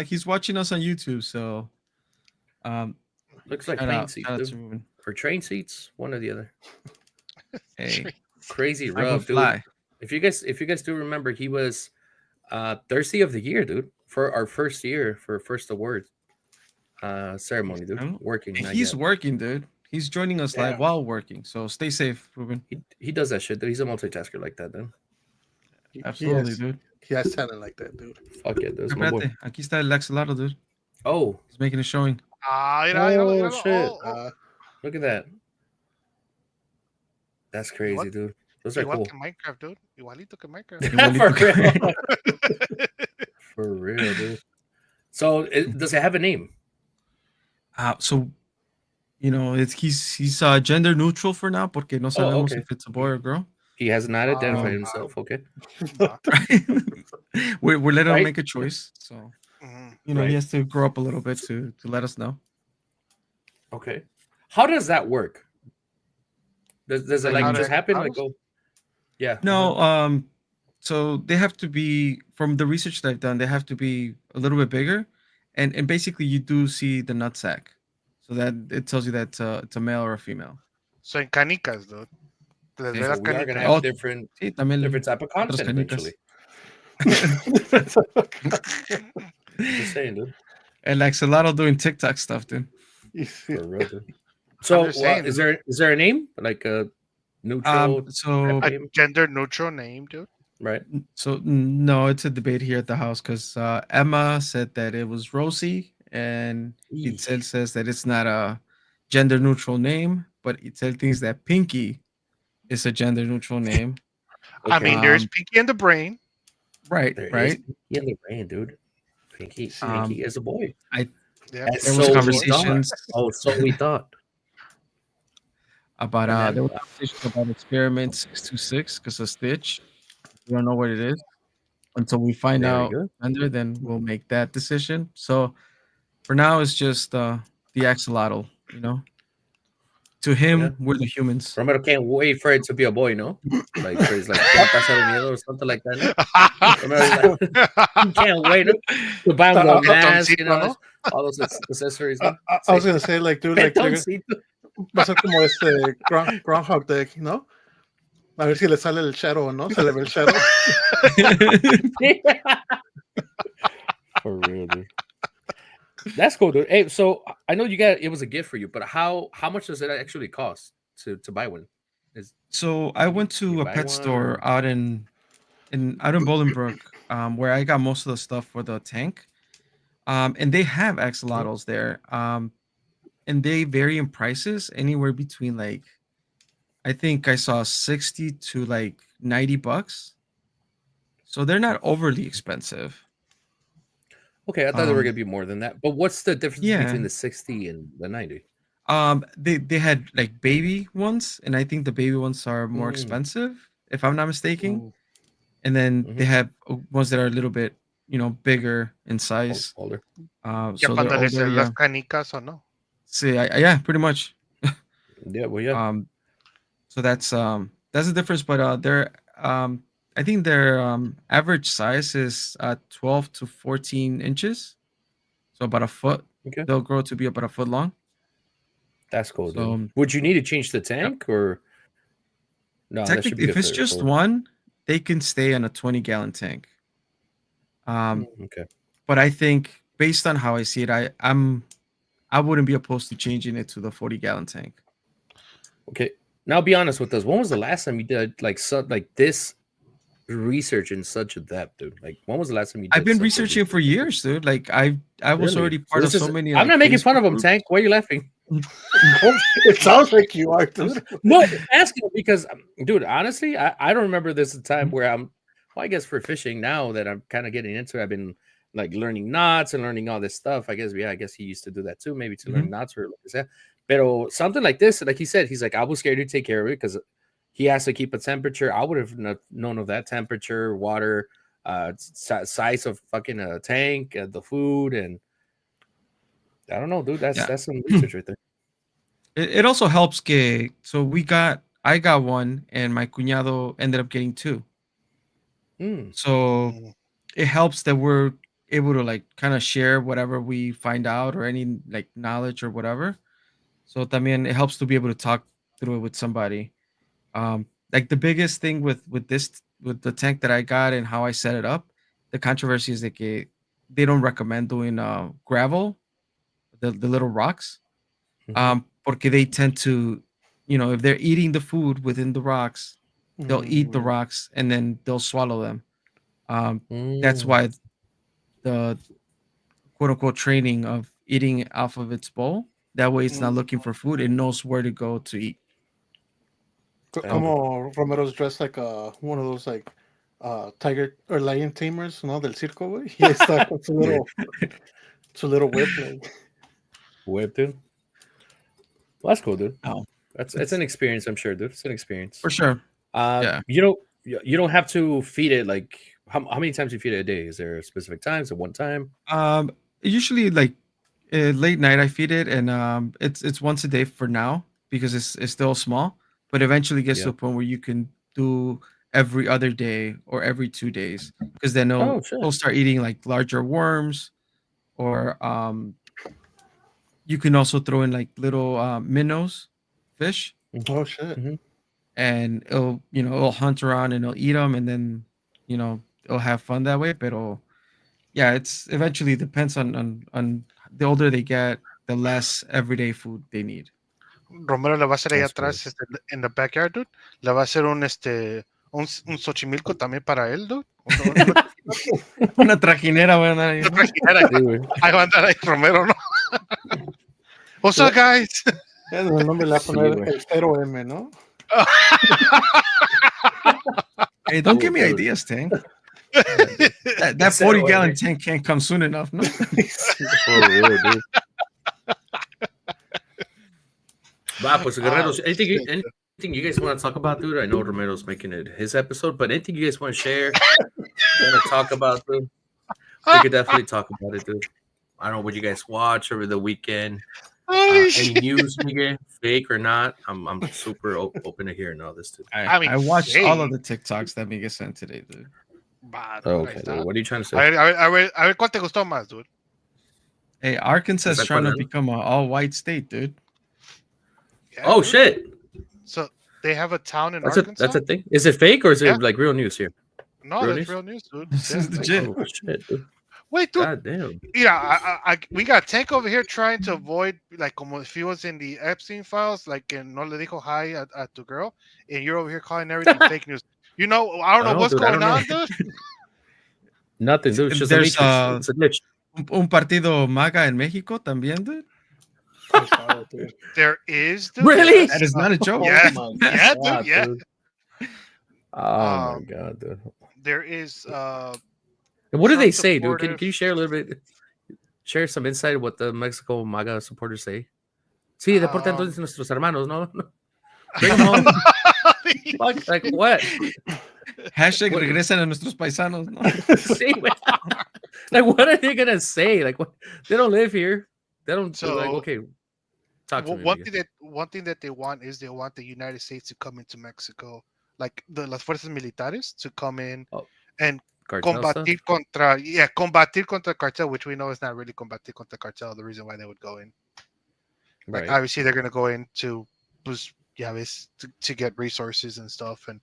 he's watching us on YouTube, so Looks like shout plane out, seats, shout out dude. to Ruben. Or train seats, one or the other. Hey, Crazy I will Rub, dude. fly. If you guys do remember, he was Thirsty of the Year, dude, for our first year for first award ceremony, dude. Oh. Working. And not he's yet. working, dude. He's joining us live while working, so stay safe, Ruben. He does that shit, dude. He's a multitasker like that, dude. Absolutely, dude. He has talent like that, dude. Fuck it, dude. My boy. Espérate, aquí está el Axolotl, dude. Oh, He's making a showing. Ah, Oh, shit. oh. Look at that. That's crazy, dude. Those are Igual cool. que Minecraft, dude. Igualito que Minecraft. For real, dude. So, does it have a name? So he's gender neutral for now porque no sabemos if it's a boy or girl. He has not identified himself. Okay. We're letting him make a choice. So he Right. has to grow up a little bit to let us know. Okay. How does that work? Does it like just happen? Like, oh, yeah. No. So they have to be, from the research that I've done, they have to be a little bit bigger, and basically you do see the nutsack, so that it tells you that it's a male or a female. So in canicas, dude. So we are gonna have different type of content eventually. Just saying, dude. And like Solano doing TikTok stuff, dude. For real, dude. So is there a name, like a neutral? A gender neutral name, dude. Right. So no, it's a debate here at the house because Emma said that it was Rosie, and Itzel says that it's not a gender neutral name, but Itzel thinks that Pinky is a gender neutral name. I mean, there's Pinky in the Brain. Right, right. Pinky in the Brain, dude. Pinky is a boy. There was conversations. So we thought. About there was conversations about Experiment 626 because of Stitch. We don't know what it is until we find out gender. Then we'll make that decision. So for now, it's just the axolotl. To him, we're the humans. Romero can't wait for it to be a boy, no? Like, for his, like, miedo or something like that. No? Romero's like, he can't wait to buy the mask, all those accessories. No? I was gonna say, like, dude, like, va a ser como Groundhog Day, ¿no? A ver si le sale el shadow, ¿no? Se le ve el shadow. For real, dude. That's cool, dude. Hey, so I know it was a gift for you, but how much does it actually cost to buy one? So I went to a pet store out in Bolingbrook, where I got most of the stuff for the tank. And they have axolotls there. And they vary in prices anywhere between, like, I think I saw 60 to like $90. So they're not overly expensive. Okay, I thought they were gonna be more than that. But what's the difference between the 60 and the 90? They had like baby ones, and I think the baby ones are more expensive, if I'm not mistaken. And then they have ones that are a little bit, bigger in size. Older. So they're older, las canicas o no? See, yeah, pretty much. Yeah, well, yeah. So that's the difference, but they're I think their average size is 12 to 14 inches, so about a foot. Okay. They'll grow to be about a foot long. That's cool. So, would you need to change the tank or no? Technically, if it's just one, they can stay in a 20-gallon tank. Okay. But I think based on how I see it, I wouldn't be opposed to changing it to the 40-gallon tank. Okay. Now be honest with us. When was the last time you did like this research in such a depth, dude? Like, when was the last time you did? I've been researching for years, dude. Like, I was already part of so many. I'm not making fun of him, Tank. Why are you laughing? It sounds like you are, dude. No, I'm asking because, dude, honestly, I don't remember this time where I guess for fishing now that I'm kind of getting into it, I've been like learning knots and learning all this stuff. I guess he used to do that too, maybe to learn knots or like that. But something like this, like he said, he's like, I was scared to take care of it because he has to keep a temperature. I would have not known of that temperature, water, size of fucking a tank, the food, and I don't know, dude. That's some research right there. It also helps. So I got one, and my cuñado ended up getting two. So it helps that we're able to like kind of share whatever we find out or any like knowledge or whatever. So también it helps to be able to talk through it with somebody. Like the biggest thing with the tank that I got and how I set it up, the controversy is that they don't recommend doing gravel, the little rocks, porque they tend to, if they're eating the food within the rocks, they'll eat the rocks and then they'll swallow them. That's why the quote unquote training of eating off of its bowl. That way it's not looking for food. It knows where to go to eat. Como Romero's dressed like one of those like tiger or lion tamers, ¿no? Del circo, güey. Y está con su little whip, like. Whip, dude. Well, that's cool, dude. Oh, It's an experience, I'm sure, dude. It's an experience for sure. Yeah. You don't have to feed it like how many times do you feed it a day? Is there a specific time? Is it one time? Usually like late night I feed it, and it's once a day for now because it's still small, but eventually gets to a point where you can do every other day or every 2 days, because then it'll start eating like larger worms, or you can also throw in like little minnows, fish, Oh shit! and it'll hunt around and it'll eat them, and then it'll have fun that way. But yeah, it's eventually depends on the older they get, the less everyday food they need. Romero le va a hacer ahí atrás, en the backyard, dude. Le va a hacer un Xochimilco también para él, dude. Una trajinera, güey. Una trajinera. Ahí va a andar ahí Romero, ¿no? What's up, guys? El nombre le va a poner el 0M, ¿no? Hey, don't give me ideas, Tank. That 40-gallon tank can't come soon enough, no? For real, dude. Pues Guerreros, anything you guys want to talk about, dude? I know Romero's making it his episode, but anything you guys want to share, want to talk about, dude? We could definitely talk about it, dude. I don't know what you guys watch over the weekend. Any news, Miguel, fake or not? I'm super open to hearing all this, dude. I watched all of the TikToks that Miguel sent today, dude. Okay, dude, what are you trying to say? A ver, ¿cuál te gustó más, dude? Hey, Arkansas is trying to become an all-white state, dude. Yeah, oh, dude. Shit. So they have a town in Arkansas? That's a thing? Is it fake or is it like real news here? No, that's real news, dude. This is legit. Oh, shit, dude. Wait, dude. God damn. Yeah, we got Tank over here trying to avoid, like, como if he was in the Epstein files, like, and no le dijo hi at the girl, and you're over here calling everything fake news. I don't know what's going on, dude. Nothing, dude. It's just it's a glitch. Un partido MAGA en México también, dude. There is, dude. Really? That is not a joke. Yeah, oh yeah, God, dude. Yeah. Dude. Oh my God, dude. There is. And what do they say, dude? Can you share a little bit? Share some insight of what the Mexico MAGA supporters say. Sí, deporta entonces nuestros hermanos, ¿no? Bring them home. Fuck, like what? Hashtag regresan a nuestros paisanos, ¿no? Sí, like what are they gonna say? Like what? They don't live here. They don't. So like okay. Talk to me. One thing that they want is they want the United States to come into Mexico, like las fuerzas militares to come in and combatir contra cartel, which we know is not really combatir contra cartel. The reason why they would go in, like obviously they're gonna go in to to get resources and stuff, and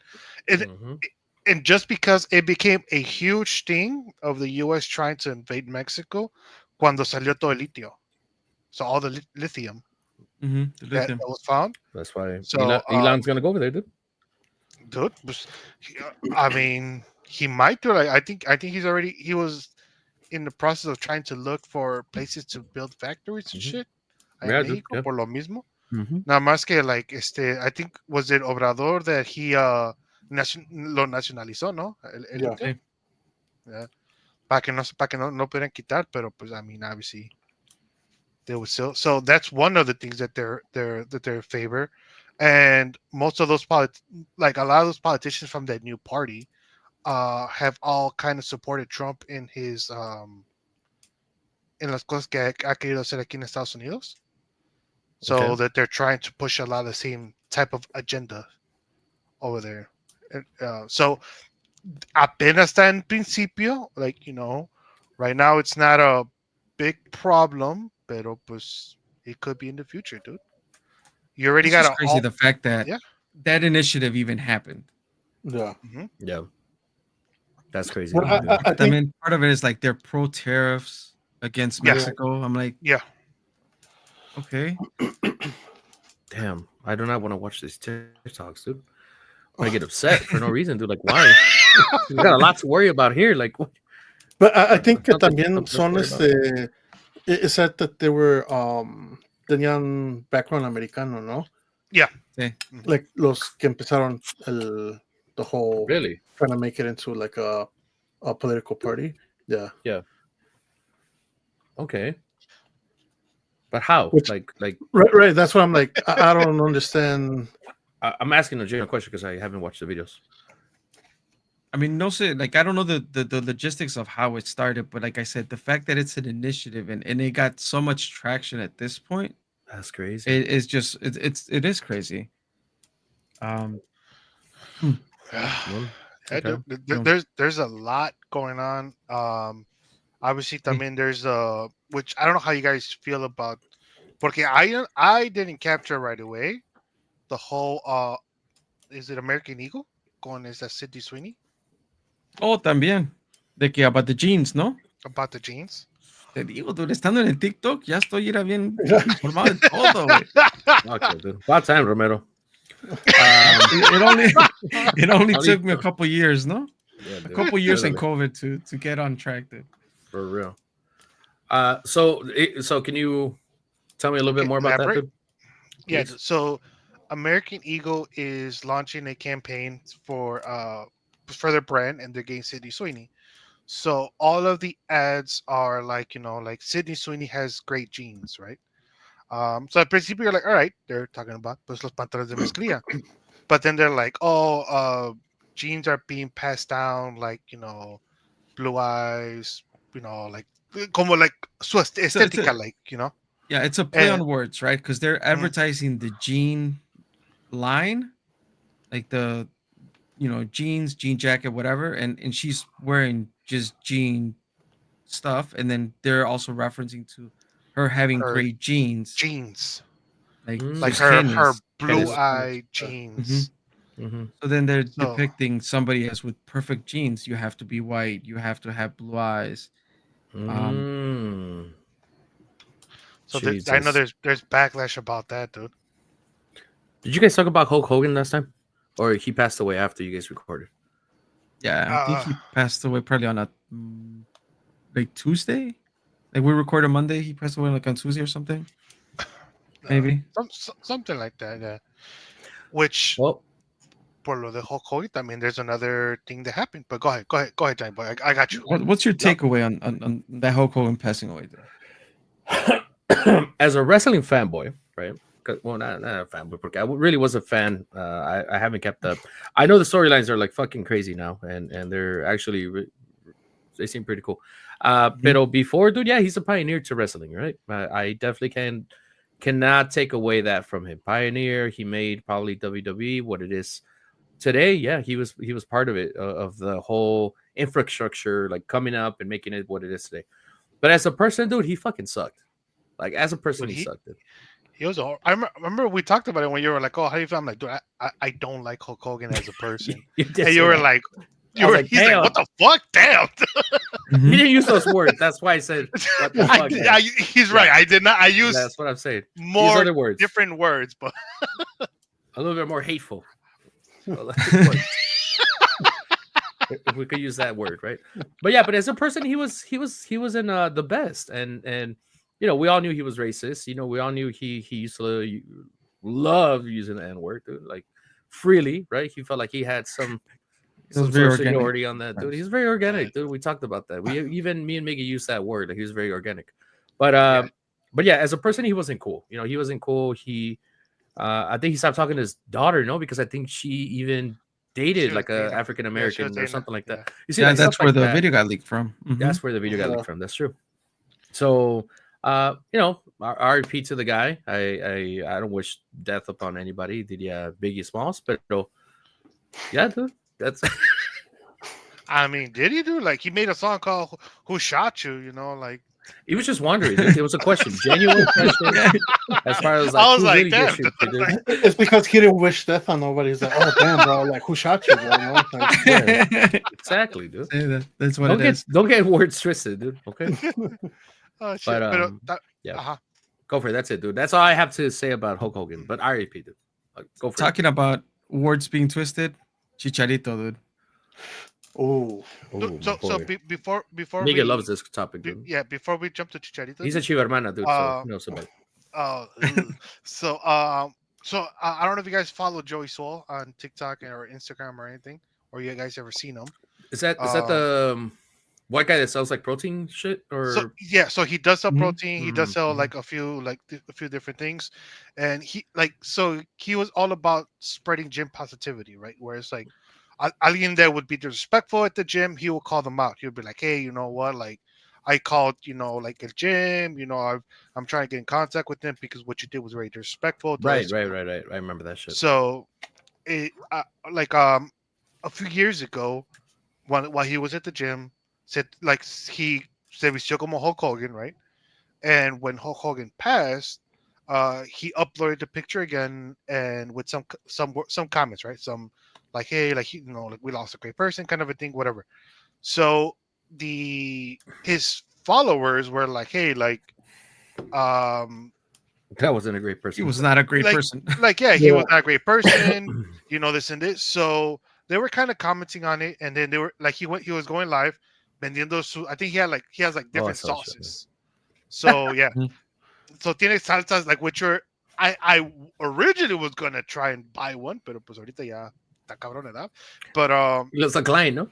just because it became a huge thing of the U.S. trying to invade Mexico, cuando salió todo el litio, so all the lithium. That was found. That's why Elon's gonna go over there, dude. Dude, I mean, he might do. I think he was in the process of trying to look for places to build factories and shit. Yeah, Mexico, dude, por lo mismo. Nada más que like I think was it Obrador that he lo nacionalizó, ¿no? Yeah. Para que no pudieran quitar, pero pues I mean obviously they would still. So that's one of the things that they're favor, and most of those like a lot of those politicians from that new party have all kind of supported Trump in his en las cosas que ha querido hacer aquí en Estados Unidos. So that they're trying to push a lot of the same type of agenda over there. So apenas está en principio, like, right now it's not a big problem, pero pues it could be in the future, dude. You already got crazy the fact that that initiative even happened. Yeah. Yeah. That's crazy. Well, I mean, part of it is like they're pro tariffs against Mexico. I'm like, okay. Damn, I do not want to watch these TikToks, dude. I get upset for no reason, dude. Like, why? We got a lot to worry about here. Like, what? But I think que también son it said that they were tenían background americano, ¿no? Yeah. Sí. Like los que empezaron the whole Really? trying to make it into like a political party. Yeah. Yeah. Okay. But how? Which, Like right. That's what I'm like. I don't understand. I'm asking a general question because I haven't watched the videos. I mean, no, say like I don't know the logistics of how it started, but like I said, the fact that it's an initiative and it got so much traction at this point, That's crazy. it is just it is crazy. Hmm. Well, Yeah, okay. there's a lot going on. Obviously, también there's which I don't know how you guys feel about, porque I didn't capture right away the whole is it American Eagle con esa Sydney Sweeney Oh, también de que about the jeans, ¿no? about the jeans. Te digo, dude, estando en el TikTok, ya estoy era bien informado de todo, güey. Okay, dude. About time, Romero. It only took me a couple years, no? Yeah, A dude. couple years in Literally. COVID to get on track, dude. For real. So can you tell me a little bit more about that, dude? Yeah, Please? so American Eagle is launching a campaign for their brand, and they're getting Sydney Sweeney. So all of the ads are like, like Sydney Sweeney has great jeans, right? So at principio you're like, all right, they're talking about pues los pantalones de mezclilla. But then they're like, jeans are being passed down, like, blue eyes, like como like su estética, like, Yeah, it's a play And on words, right? Because they're advertising the jean line, like the jeans, jean jacket, whatever, and she's wearing just jean stuff, and then they're also referencing to her having her great jeans, like like sus her tenis. blue Tenis. eye jeans. Mm-hmm. So then they're So- depicting somebody as with perfect jeans. You have to be white. You have to have blue eyes. So I know there's backlash about that, dude. Did you guys talk about Hulk Hogan last time, or he passed away after you guys recorded? Yeah, I think he passed away probably on a like Tuesday. Like we recorded Monday, he passed away like on Tuesday or something. Maybe something like that. Yeah. Which Well, por lo de Hulk Hogan, I mean, there's another thing that happened. But go ahead, Johnny boy. I got you. what's your takeaway on that Hulk Hogan passing away? as a wrestling fanboy, right? Well, not a fanboy, because I really was a fan. I haven't kept up. I know the storylines are like fucking crazy now, and they're actually they seem pretty cool. Pero before, dude, yeah, he's a pioneer to wrestling, right? I definitely cannot take away that from him. Pioneer. He made probably WWE what it is today. Yeah, he was part of it, of the whole infrastructure, like coming up and making it what it is today. But as a person, dude, he fucking sucked. Like as a person, he sucked. Dude. He was. I remember we talked about it when you were like, "Oh, how do you feel?" I'm like, "Dude, I don't like Hulk Hogan as a person." And you were like, he's like, "What the fuck? Damn!" He didn't use those words. That's why I said, "What the fuck?" He's right. I did not. I used. That's what I'm saying. More other words, different words, but a little bit more hateful. If we could use that word, right? But yeah, but as a person, he was in the best, and we all knew he was racist. We all knew he used to love using the N-word, dude, like freely, right? He felt like he had some sort of seniority on that, dude. He's very organic, dude. We talked about that. Me and Miggy used that word. Like, he was very organic, but yeah, as a person, he wasn't cool. He wasn't cool. I think he stopped talking to his daughter, because I think she even dated like a African American or something like that. You see, that's where the video got leaked from. That's where the video got leaked from. That's true. So, RIP to the guy. I don't wish death upon anybody. Biggie Smalls, but yeah, dude, that's. I mean, did he do like he made a song called "Who Shot You"? Like. He was just wondering. It was a question, genuine question. As far as like, I was like, really damn. It's because he didn't wish death on nobody. He's like, oh damn, bro, like who shot you, bro? Exactly, dude. That's what it is. Don't get words twisted, dude. Okay. Oh shit! But yeah, go for it. That's it, dude. That's all I have to say about Hulk Hogan. But RIP, dude. Go for Talking about words being twisted, Chicharito, dude. Oh, so before Miguel loves this topic, dude. Yeah, before we jump to Chicharito, he's a Chiva hermana, dude. So he knows about it. So So I don't know if you guys follow Joey Swole on TikTok or Instagram or anything, or you guys ever seen him. Is that the white guy that sells like protein shit So or? yeah, so he does sell Mhm. protein. He does sell like a few a few different things, and he was all about spreading gym positivity, right? Where it's like alguien that would be disrespectful at the gym, he will call them out. He'll be like, hey, you know what, like. I called, like a gym, I'm trying to get in contact with them because what you did was very disrespectful. Right. I remember that shit. So, it, like a few years ago, while he was at the gym, said like he se vistió como Hulk Hogan, right? And when Hulk Hogan passed, he uploaded the picture again and with some comments, right? Some like, hey, like like we lost a great person, kind of a thing, whatever. So his followers were like, hey, um, that wasn't a great He person. was not a great like, person. yeah, he Yeah. was not a great person, this and this. So they were kind of commenting on it, and then they were like, he was going live, vendiendo I think he has like different saw that shit, sauces. So yeah, Mhm. so tiene salsas like which are I originally was gonna try and buy one, pero pues ahorita ya está cabrón edad. But Looks like Klein, no?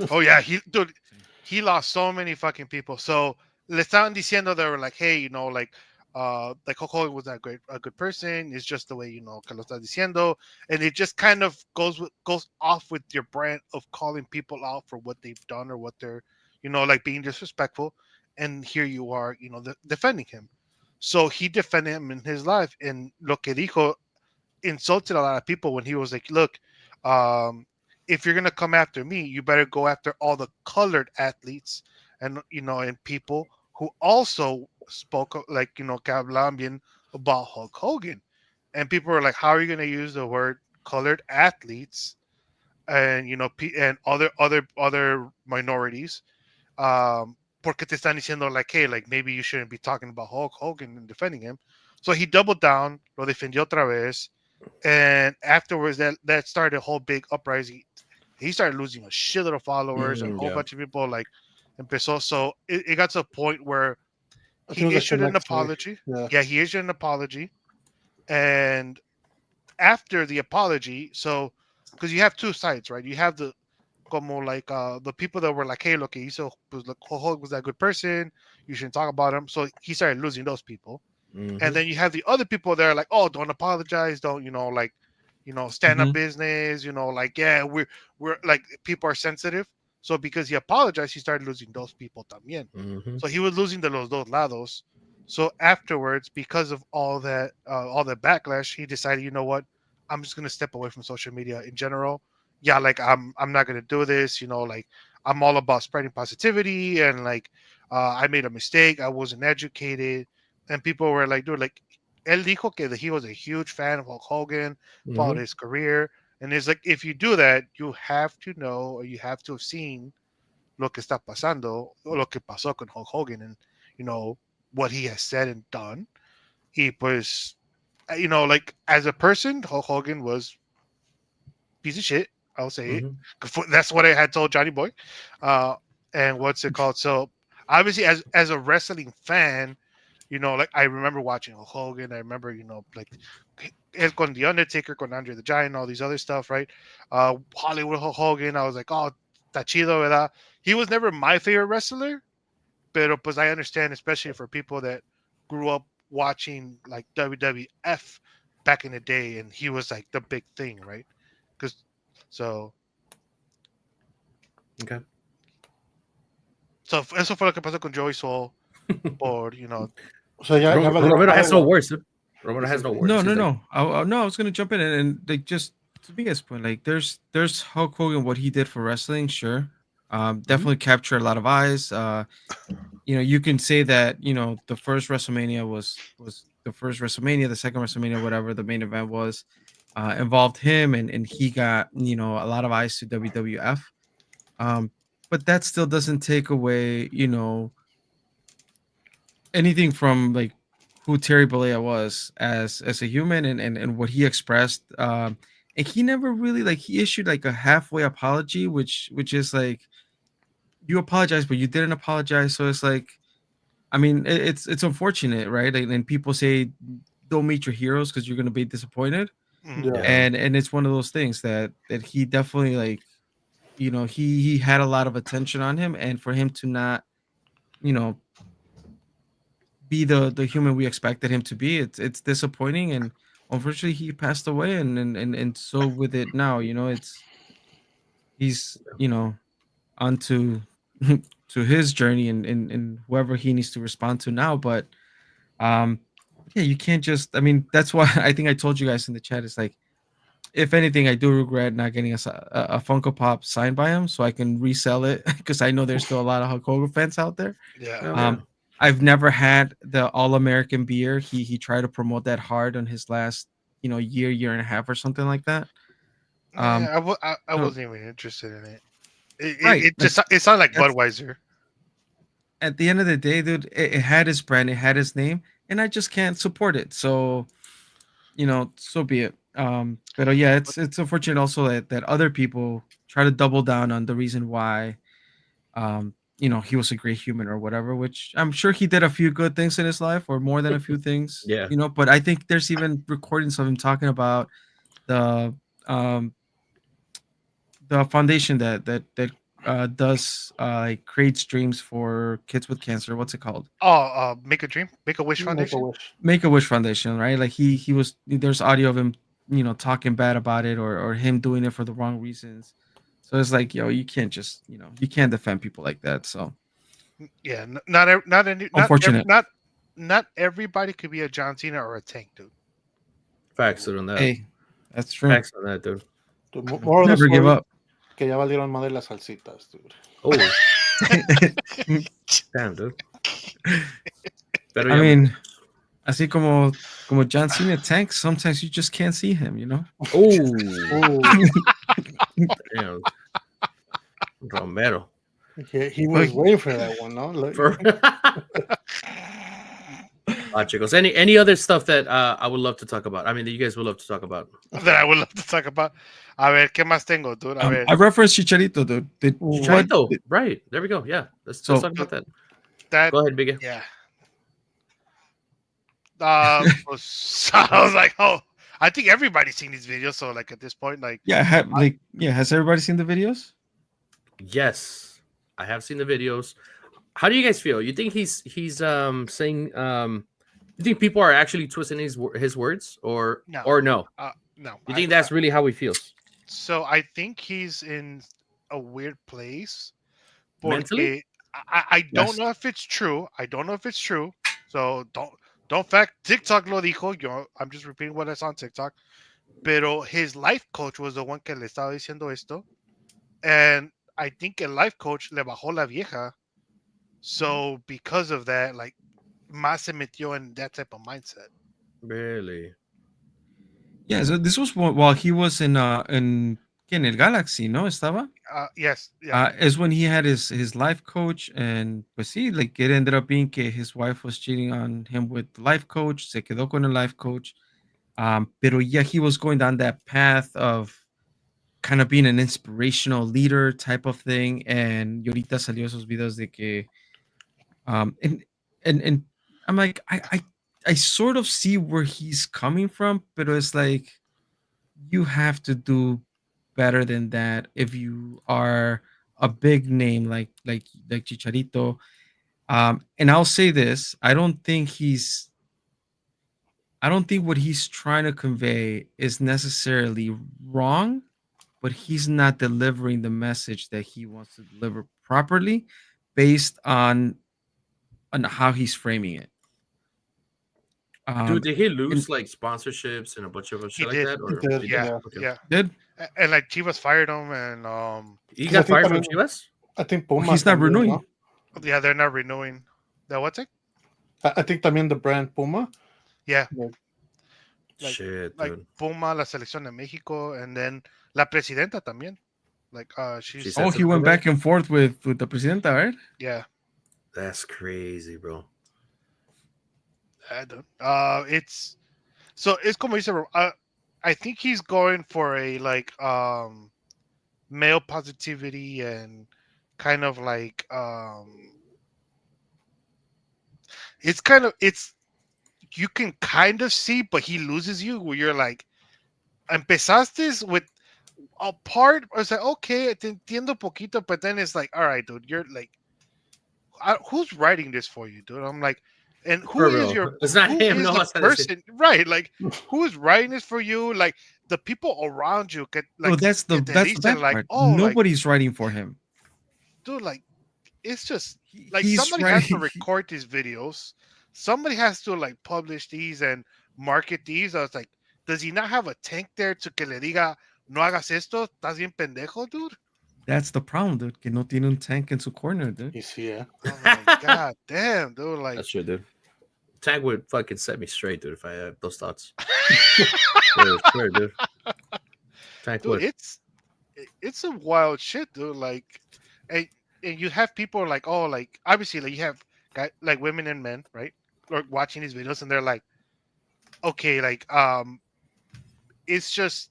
oh yeah, he lost so many fucking people. So le estaban diciendo, they were like, hey, like Hulk Hogan was not a good person. It's just the way que lo está diciendo, and it just kind of goes off with your brand of calling people out for what they've done or what they're, like being disrespectful. And here you are, defending him. So he defended him in his life, and lo que dijo insulted a lot of people when he was like, look, um, if you're gonna come after me, you better go after all the colored athletes and people who also spoke like que hablaban bien about Hulk Hogan. And people were like, how are you gonna use the word colored athletes and and other minorities? Porque te están diciendo like, hey, like maybe you shouldn't be talking about Hulk Hogan and defending him. So he doubled down, lo defendió otra vez, and afterwards that started a whole big uprising. He started losing a shitload of followers and a whole Yeah. bunch of people like empezó. So it got to a point where I think he it was like the issued an next day. apology. Yeah. Yeah, he issued an apology, and after the apology, so because you have two sides, right? You have the como like the people that were like, hey, look, hizo, pues, look, Hulk was that good person. You shouldn't talk about him. So he started losing those people. And then you have the other people that are like, oh, don't apologize, don't stand up Mhm. business, like yeah, we're like people are sensitive. So because he apologized, he started losing those people también. So he was losing the los dos lados. So afterwards, because of all the backlash, he decided, you know what, I'm just gonna step away from social media in general. Yeah, like I'm not gonna do this. Like I'm all about spreading positivity and like I made a mistake. I wasn't educated, and people were like, dude, like él dijo que he was a huge fan of Hulk Hogan, followed his career, and it's like if you do that, you have to know or you have to have seen lo que está pasando o lo que pasó con Hulk Hogan and what he has said and done. Y pues, like as a person, Hulk Hogan was piece of shit. I'll say it. That's what I had told Johnny Boy. Uh, and what's it called? So obviously, as a wrestling fan, like I remember watching Hulk Hogan. I remember, like El con the Undertaker, con Andre the Giant, all these other stuff, right? Hollywood Hulk Hogan. I was like, oh, está chido, ¿verdad? He was never my favorite wrestler, pero pues I understand, especially for people that grew up watching like WWF back in the day, and he was like the big thing, right? Because so Okay. so eso fue lo que pasó con Joey Soul por So yeah, Romero has no words. Romero has no words. No, He's no, like, no. No, I was gonna jump in and like just to be his point, like there's Hulk Hogan, what he did for wrestling, sure. Definitely captured a lot of eyes. You can say that, the first WrestleMania was the first WrestleMania, the second WrestleMania, whatever the main event was, involved him and he got, a lot of eyes to WWF. Um, but that still doesn't take away, anything from like who Terry Bollea was as a human and what he expressed. And he never really like he issued like a halfway apology, which is like you apologize, but you didn't apologize. So it's like, I mean, it's unfortunate, right? And people say don't meet your heroes because you're gonna be disappointed. Mhm. Yeah. And it's one of those things that he definitely like, he had a lot of attention on him, and for him to not, you know, be the human we expected him to be, it's disappointing. And unfortunately he passed away, and so with it now, it's he's, onto to his journey, and whoever he needs to respond to now. But um yeah, you can't just, I mean, that's why I think I told you guys in the chat, it's like, if anything, I do regret not getting a Funko Pop signed by him so I can resell it, because I know there's still a lot of Hulk Hogan fans out there. Yeah. Oh, yeah. I've never had the All American beer. He tried to promote that hard on his last, year and a half or something like that. Yeah, I So wasn't even interested in it. It, right, it just it sounded like that's Budweiser. at the end of the day, dude. It had his brand, it had his name, and I just can't support it. So so be it. But yeah, it's unfortunate also that other people try to double down on the reason why he was a great human or whatever, which I'm sure he did a few good things in his life, or more than a few things, Yeah. but I think there's even recordings of him talking about the um the foundation that does like creates dreams for kids with cancer. What's it called? Oh, Make a Dream, Make a Wish Make a Foundation. wish. Make a Wish Foundation, right? Like he was, there's audio of him, talking bad about it, or him doing it for the wrong reasons. So it's like, you can't just, you can't defend people like that. So Yeah, not any, unfortunate. not everybody could be a John Cena or a Tank, dude. Facts on that. Hey, that's true. Facts on that, dude. More of the Never give story up. que ya valieron más de las salsitas, dude. Oh, damn, dude. Pero I yeah, mean, así como John Cena Tank, sometimes you just can't see him. oh, Oh, damn, Romero. he was waiting for that one, no? Like, For chicos. Any other stuff that I would love to talk about? I mean, that you guys would love to talk about. That I would love to talk about. A ver, ¿qué más tengo, dude? A ver. I referenced Chicharito, dude. Chicharito, right? There we go. Yeah, let's talk about that. That, Go ahead, Biggie. yeah. So I was like, oh, I think everybody's seen these videos. So like at this point, like, Yeah, has everybody seen the videos? Yes, I have seen the videos. How do you guys feel? You think he's saying you think people are actually twisting his words or No. no? no. You think that's really how he feels? So I think he's in a weird place. Mentally? I don't Yes. know if it's true. I don't know if it's true. So don't fact TikTok lo dijo. I'm just repeating what I saw on TikTok. Pero his life coach was the one que le estaba diciendo esto. And I think a life coach le bajó la vieja. So because of that, like, más se metió in that type of mindset. Really? Yeah, so this was while he was in El Galaxy, ¿no? Estaba. Yes, yeah. Is when he had his life coach, and pues sí, like it ended up being que his wife was cheating on him with the life coach, se quedó con el life coach. Pero yeah, he was going down that path of kind of being an inspirational leader type of thing, and ahorita salió esos videos de que and I'm like, I sort of see where he's coming from, but it's like you have to do better than that if you are a big name like Chicharito. And I'll say this: I don't think what he's trying to convey is necessarily wrong, but he's not delivering the message that he wants to deliver properly based on how he's framing it. Dude, did he And lose like sponsorships and a bunch of shit like did. that? Or He did, he Yeah, Okay. yeah. did And like Chivas fired him, and He 'cause got I think fired from también- Chivas? I think well, Puma. he's not también, renewing. ¿no? yeah, they're not renewing. That what's it? I think también the brand Puma. Yeah, Like, Like- Shit, like dude. Puma, la selección de México, and then la presidenta también. Like She she's said Oh, he went something back and forth with the presidenta, right? yeah. That's crazy, bro. I don't. It's como dice, bro. I think he's going for a like male positivity and kind of like it's you can kind of see, but he loses you where you're like, empezaste with a part. I was like, okay, te entiendo poquito, but then it's like, all right, dude, you're like, who's writing this for you, dude? I'm like, and who is your? It's not who him. is No, the person? Right, like, who is writing this for you? Like the people around you get like. Oh, that's the bad like, part. oh, Nobody's writing for him. Dude, like, it's just like He's somebody has to writing. record these videos. Somebody has to like publish these and market these. I was like, does he not have a tank there to que le diga no hagas esto? ¿Estás bien pendejo, dude? That's the problem, dude. Que no tiene un tank en su corner, dude. Yeah. I'm like, God damn, dude. Like, that's true, dude. Tank would fucking set me straight, dude, if I had those thoughts. Sure, dude. Tank dude, would. it's a wild shit, dude. Like, and you have people like, oh, like obviously, like you have guys like women and men, right? Or watching these videos, and they're like, okay, like, it's just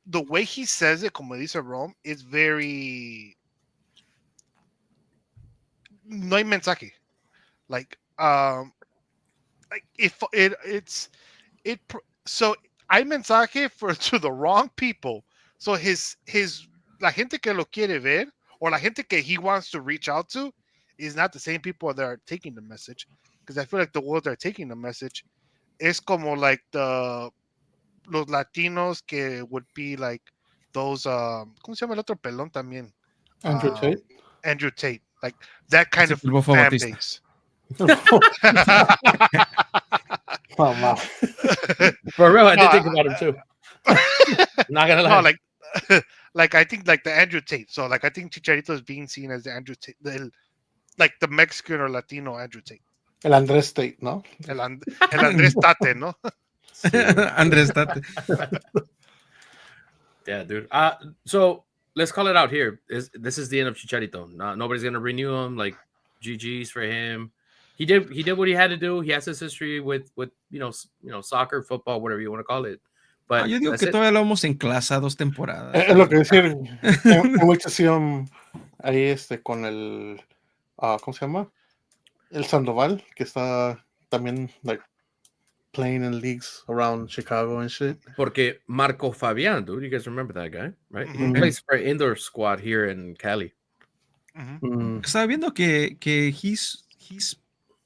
the way he says it, como dice Rome, it's very no hay mensaje. Like if it's so hay mensaje to the wrong people. So his la gente que lo quiere ver or la gente que he wants to reach out to is not the same people that are taking the message. Because I feel like the ones that are taking the message is como like los Latinos que would be like those ¿cómo se llama el otro pelón también? Andrew Tate. Like that kind of fan base. For real, I did think about him too. Not gonna lie. No, like I think like the Andrew Tate. So like I think Chicharito is being seen as the Andrew Tate, like the Mexican or Latino Andrew Tate. El Andrés Tate, ¿no? El Andrés Tate, ¿no? Andrés Tate. Yeah, dude. So let's call it out here. This is the end of Chicharito. Nobody's gonna renew him. Like GG's for him. He did what he had to do. He has his history with soccer, football, whatever you want to call it. But yo digo que todavía lo vamos en clase 2 temporadas. Es lo que decir. Hay mucha acción ahí con el ¿cómo se llama? El Sandoval, que está también like playing in leagues around Chicago and shit. Porque Marco Fabian, dude, you guys remember that guy, right? Mm-hmm. He plays for indoor squad here in Cali. Mm-hmm. Estaba viendo que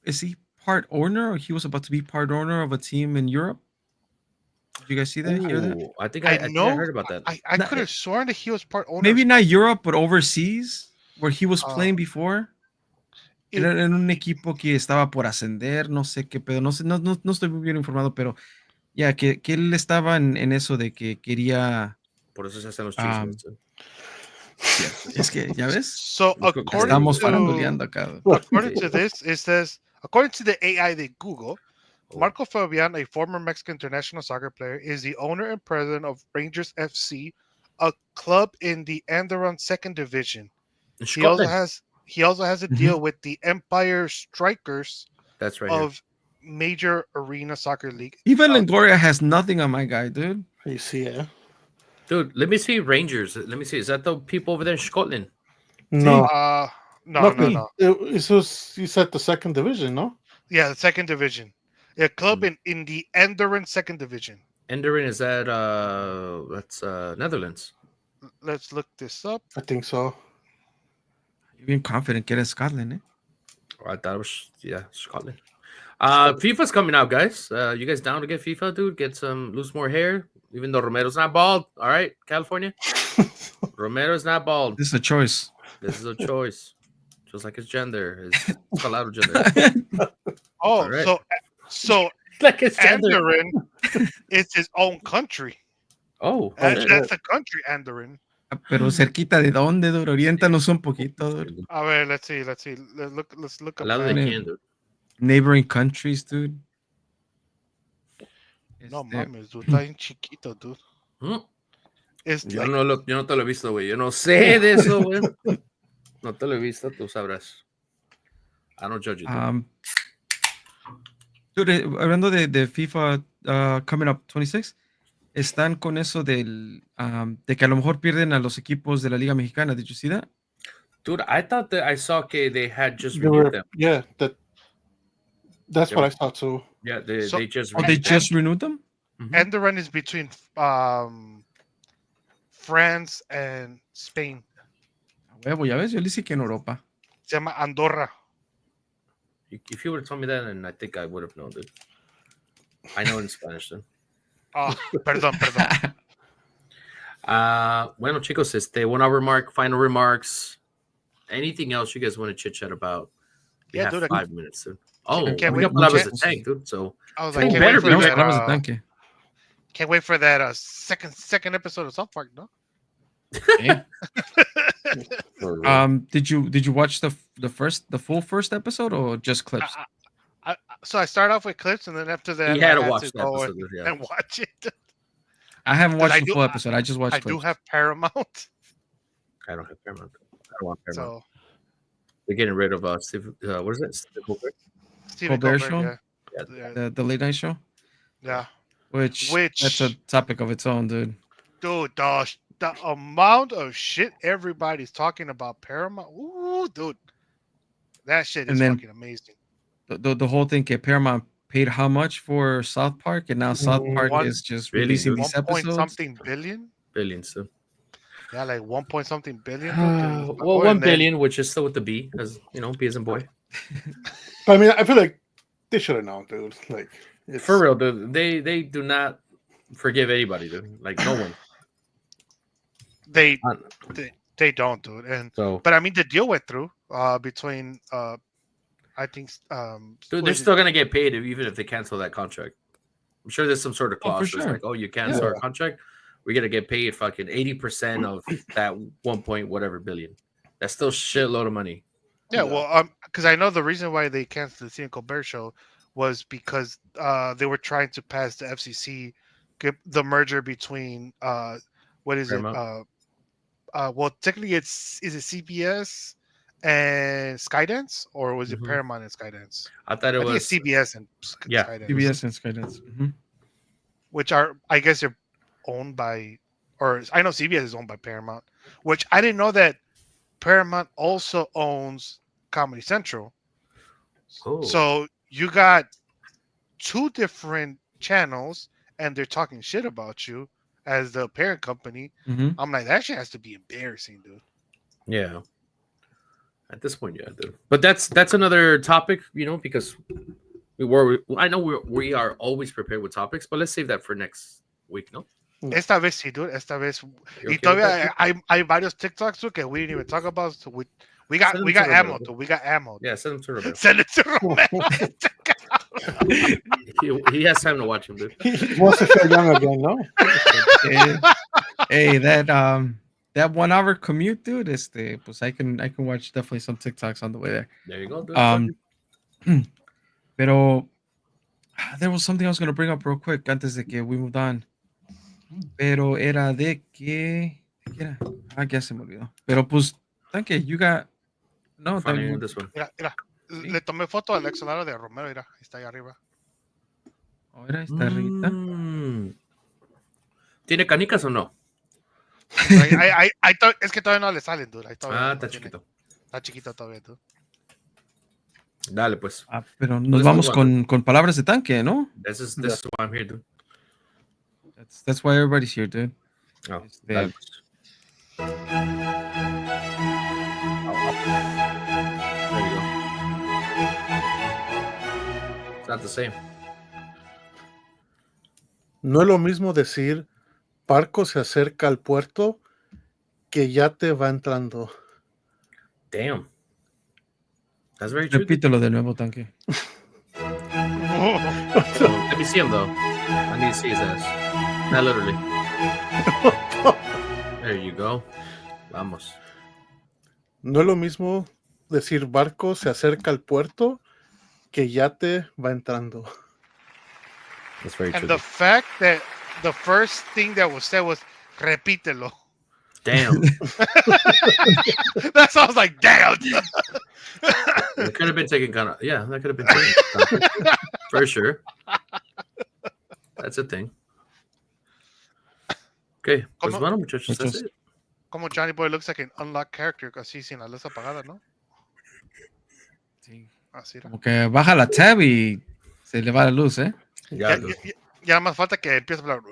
is he part owner or he was about to be part owner of a team in Europe? Did you guys see that? Hear that? I think I heard about that. I could have sworn that he was part owner. Maybe not Europe, but overseas, where he was playing before. Era en un equipo que estaba por ascender, no sé qué pedo, no estoy muy bien informado, pero ya que él estaba en eso de que quería. Por eso se hacen los chismes. Es que, ¿ya ves? So estamos faranduleando acá. According to this, it says, according to the AI de Google, Marco Fabian, a former Mexican international soccer player, is the owner and president of Rangers FC, a club in the Andorran second division. He also has a deal with the Empire Strikers. That's right. Of Major Arena Soccer League. Even Longoria has nothing on my guy, dude. You see, yeah. Dude, let me see Rangers. Let me see. Is that the people over there in Scotland? No. No. You said the second division, no? Yeah, the second division. A club in the Andorran second division. Andorran, is that that's Netherlands? Let's look this up. I think so. You're being confident que era Scotland, eh? I thought it was Scotland. FIFA's coming out, guys. You guys down to get FIFA, dude? Lose more hair. Even though Romero's not bald. All right, California. Romero's not bald. This is a choice. This is a choice. Just like his gender. His palabra gender. Oh, right. So like his Andorran is his own country. Oh, that's the country, Andorran. Pero cerquita de dónde, dude? Oriéntanos un poquito, dude. A ver, let's see. Let's look up. Neighboring countries, dude. No mames, dude. Está bien chiquito, dude. Yo no te lo he visto, güey. Yo no sé de eso, güey. No te lo he visto, tú sabrás. I don't judge you. Dude, hablando de FIFA coming up 26, están con eso de que a lo mejor pierden a los equipos de la Liga Mexicana. Did you see that? Dude, I thought that I saw que they had just renewed them. Yeah, that's what I saw too. Yeah, they just they just renewed them. And the run is between France and Spain. Huevo, ya ves, yo le dije que en Europa. Se llama Andorra. If you would have told me that, and I think I would have known, dude. I know in Spanish, then. Oh, perdón. Bueno, chicos, 1 hour mark, final remarks. Anything else you guys want to chit chat about? We have 5 minutes, dude. Oh, we got Palabras De Tank, dude. So I was like, can't wait for that. Can't wait for that second episode of South Park, no? Yeah. Did you watch the full first episode or just clips? So I start off with clips, and then after that, you had to watch the episode and watch it. I haven't watched the full episode. I just watched. I do have Paramount. I don't have Paramount. I don't want Paramount. So they're getting rid of Steve. What is it? Stephen Colbert show. Yeah. The late night show. Yeah. Which that's a topic of its own, dude. Dude, the amount of shit everybody's talking about Paramount. Ooh, dude. That shit is fucking amazing. The whole thing, Paramount paid how much for South Park, and now South Park is just releasing these episodes. Something billion? Billions, so. Yeah, like 1 point something billion. Well, 1 billion, which is still with the B, because B as in boy. I mean, I feel like they should have known, dude. Like, for real, dude. They do not forgive anybody, dude. Like no one. They don't, dude. And but I mean, the deal went through between I think dude, they're still gonna get paid even if they cancel that contract. I'm sure there's some sort of clause that's like, you cancel our contract, we're gonna get paid fucking 80% of that 1 point whatever billion. That's still shitload of money. Yeah, well, because I know the reason why they canceled the Stephen Colbert show was because they were trying to pass the FCC the merger between what is Paramount. Well, technically is it CBS and Skydance, or was it Paramount and Skydance? I thought it was CBS and Skydance. CBS and Skydance. Mm-hmm. Which are, I guess, they're owned by, or I know CBS is owned by Paramount, which I didn't know that Paramount also owns Comedy Central. Oh. So you got 2 different channels, and they're talking shit about you as the parent company. I'm like, that shit has to be embarrassing, dude. Yeah. At this point, yeah, dude. But that's another topic, because I know we are always prepared with topics, but let's save that for next week, no? Esta vez sí, dude. Esta vez. Y todavía hay varios TikToks too, que we didn't even talk about. So we got ammo, dude. We got ammo. Yeah, send them to Romero. Send it to Romero. he has time to watch him, dude. He wants to feel young again, no? Hey, that 1 hour commute, dude. Pues I can watch definitely some TikToks on the way there. There you go, dude. Pero there was something I was gonna bring up real quick antes de que we moved on. Pero era de que era. Ya se me olvidó. Pero pues, thank you. You got no. This one. Mira. Le tomé foto al exonario de Romero. Mira, está ahí arriba. Ahora está arriba. ¿Tiene canicas o no? Es que todavía no le salen, dude. Está chiquito. Está chiquito todavía, dude. Dale, pues. Pero nos vamos con palabras de tanque, ¿no? This is why I'm here, dude. That's why everybody's here, dude. Oh, dale, pues. There you go. It's not the same. No es lo mismo decir barco se acerca al puerto que ya te va entrando. Damn. That's very true. Repítelo de nuevo, tanque. Let me see him, though. I need to see his ass. Not literally. There you go. Vamos. No es lo mismo decir barco se acerca al puerto que ya te va entrando. That's very true. And the fact that the first thing that was said was repítelo. Damn. That sounds like damn. It could have been taken kind of. Yeah, that could have been taken for sure. That's a thing. Okay, pues bueno, muchachos. That's it. Como Johnny Boy looks like an unlocked character así sin la luz apagada, ¿no? Sí. Así era. Como que baja la tab y Se le va la luz, ¿eh? Yeah, dude. Ya más falta que empiece a hablar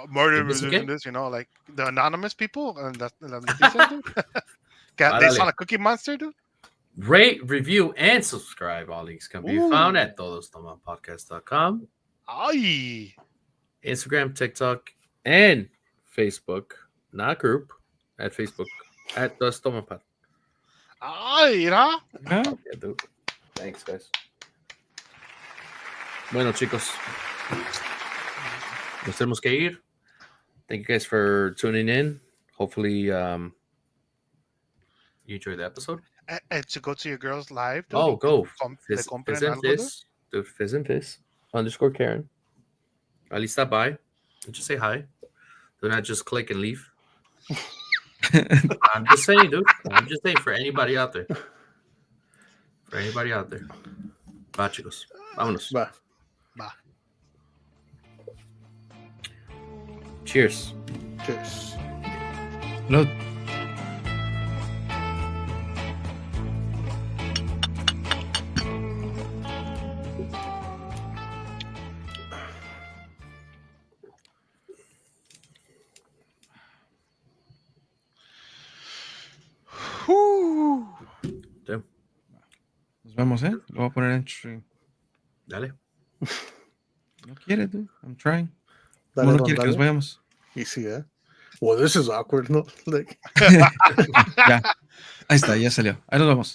murder, ¿This okay? you know, like the anonymous people and las noticias, dude. They Árale. sound like Cookie Monster, dude. Rate, review, and subscribe. All links can be found at todostomapodcast.com. Ay. Instagram, TikTok, and Facebook. Not group. At Facebook. At the Stomapod. Ay, mira. Yeah. Yeah, dude. Thanks, guys. Bueno, chicos. Nos tenemos que ir. Thank you guys for tuning in. Hopefully, you enjoyed the episode. And to go to your girls live, dude. Oh, go. Le Fizz compren and algo, dude. Fizz. Dude, Fizz and Fizz. _ Karen. At least stop by. And just say hi. Do not just click and leave. I'm just saying, dude. I'm just saying for anybody out there. For anybody out there. Bye, chicos. Vámonos. Bye. Bye. Cheers. Cheers. Look. Damn. Nos vemos, ¿eh? Lo voy a poner en stream. Dale. No quiere, dude. I'm trying. Dale, No Ron, quiere que nos dale. vayamos. Easy, eh? Well, this is awkward, no? Like. Ya. Ahí está, ya salió. Ahí nos vemos.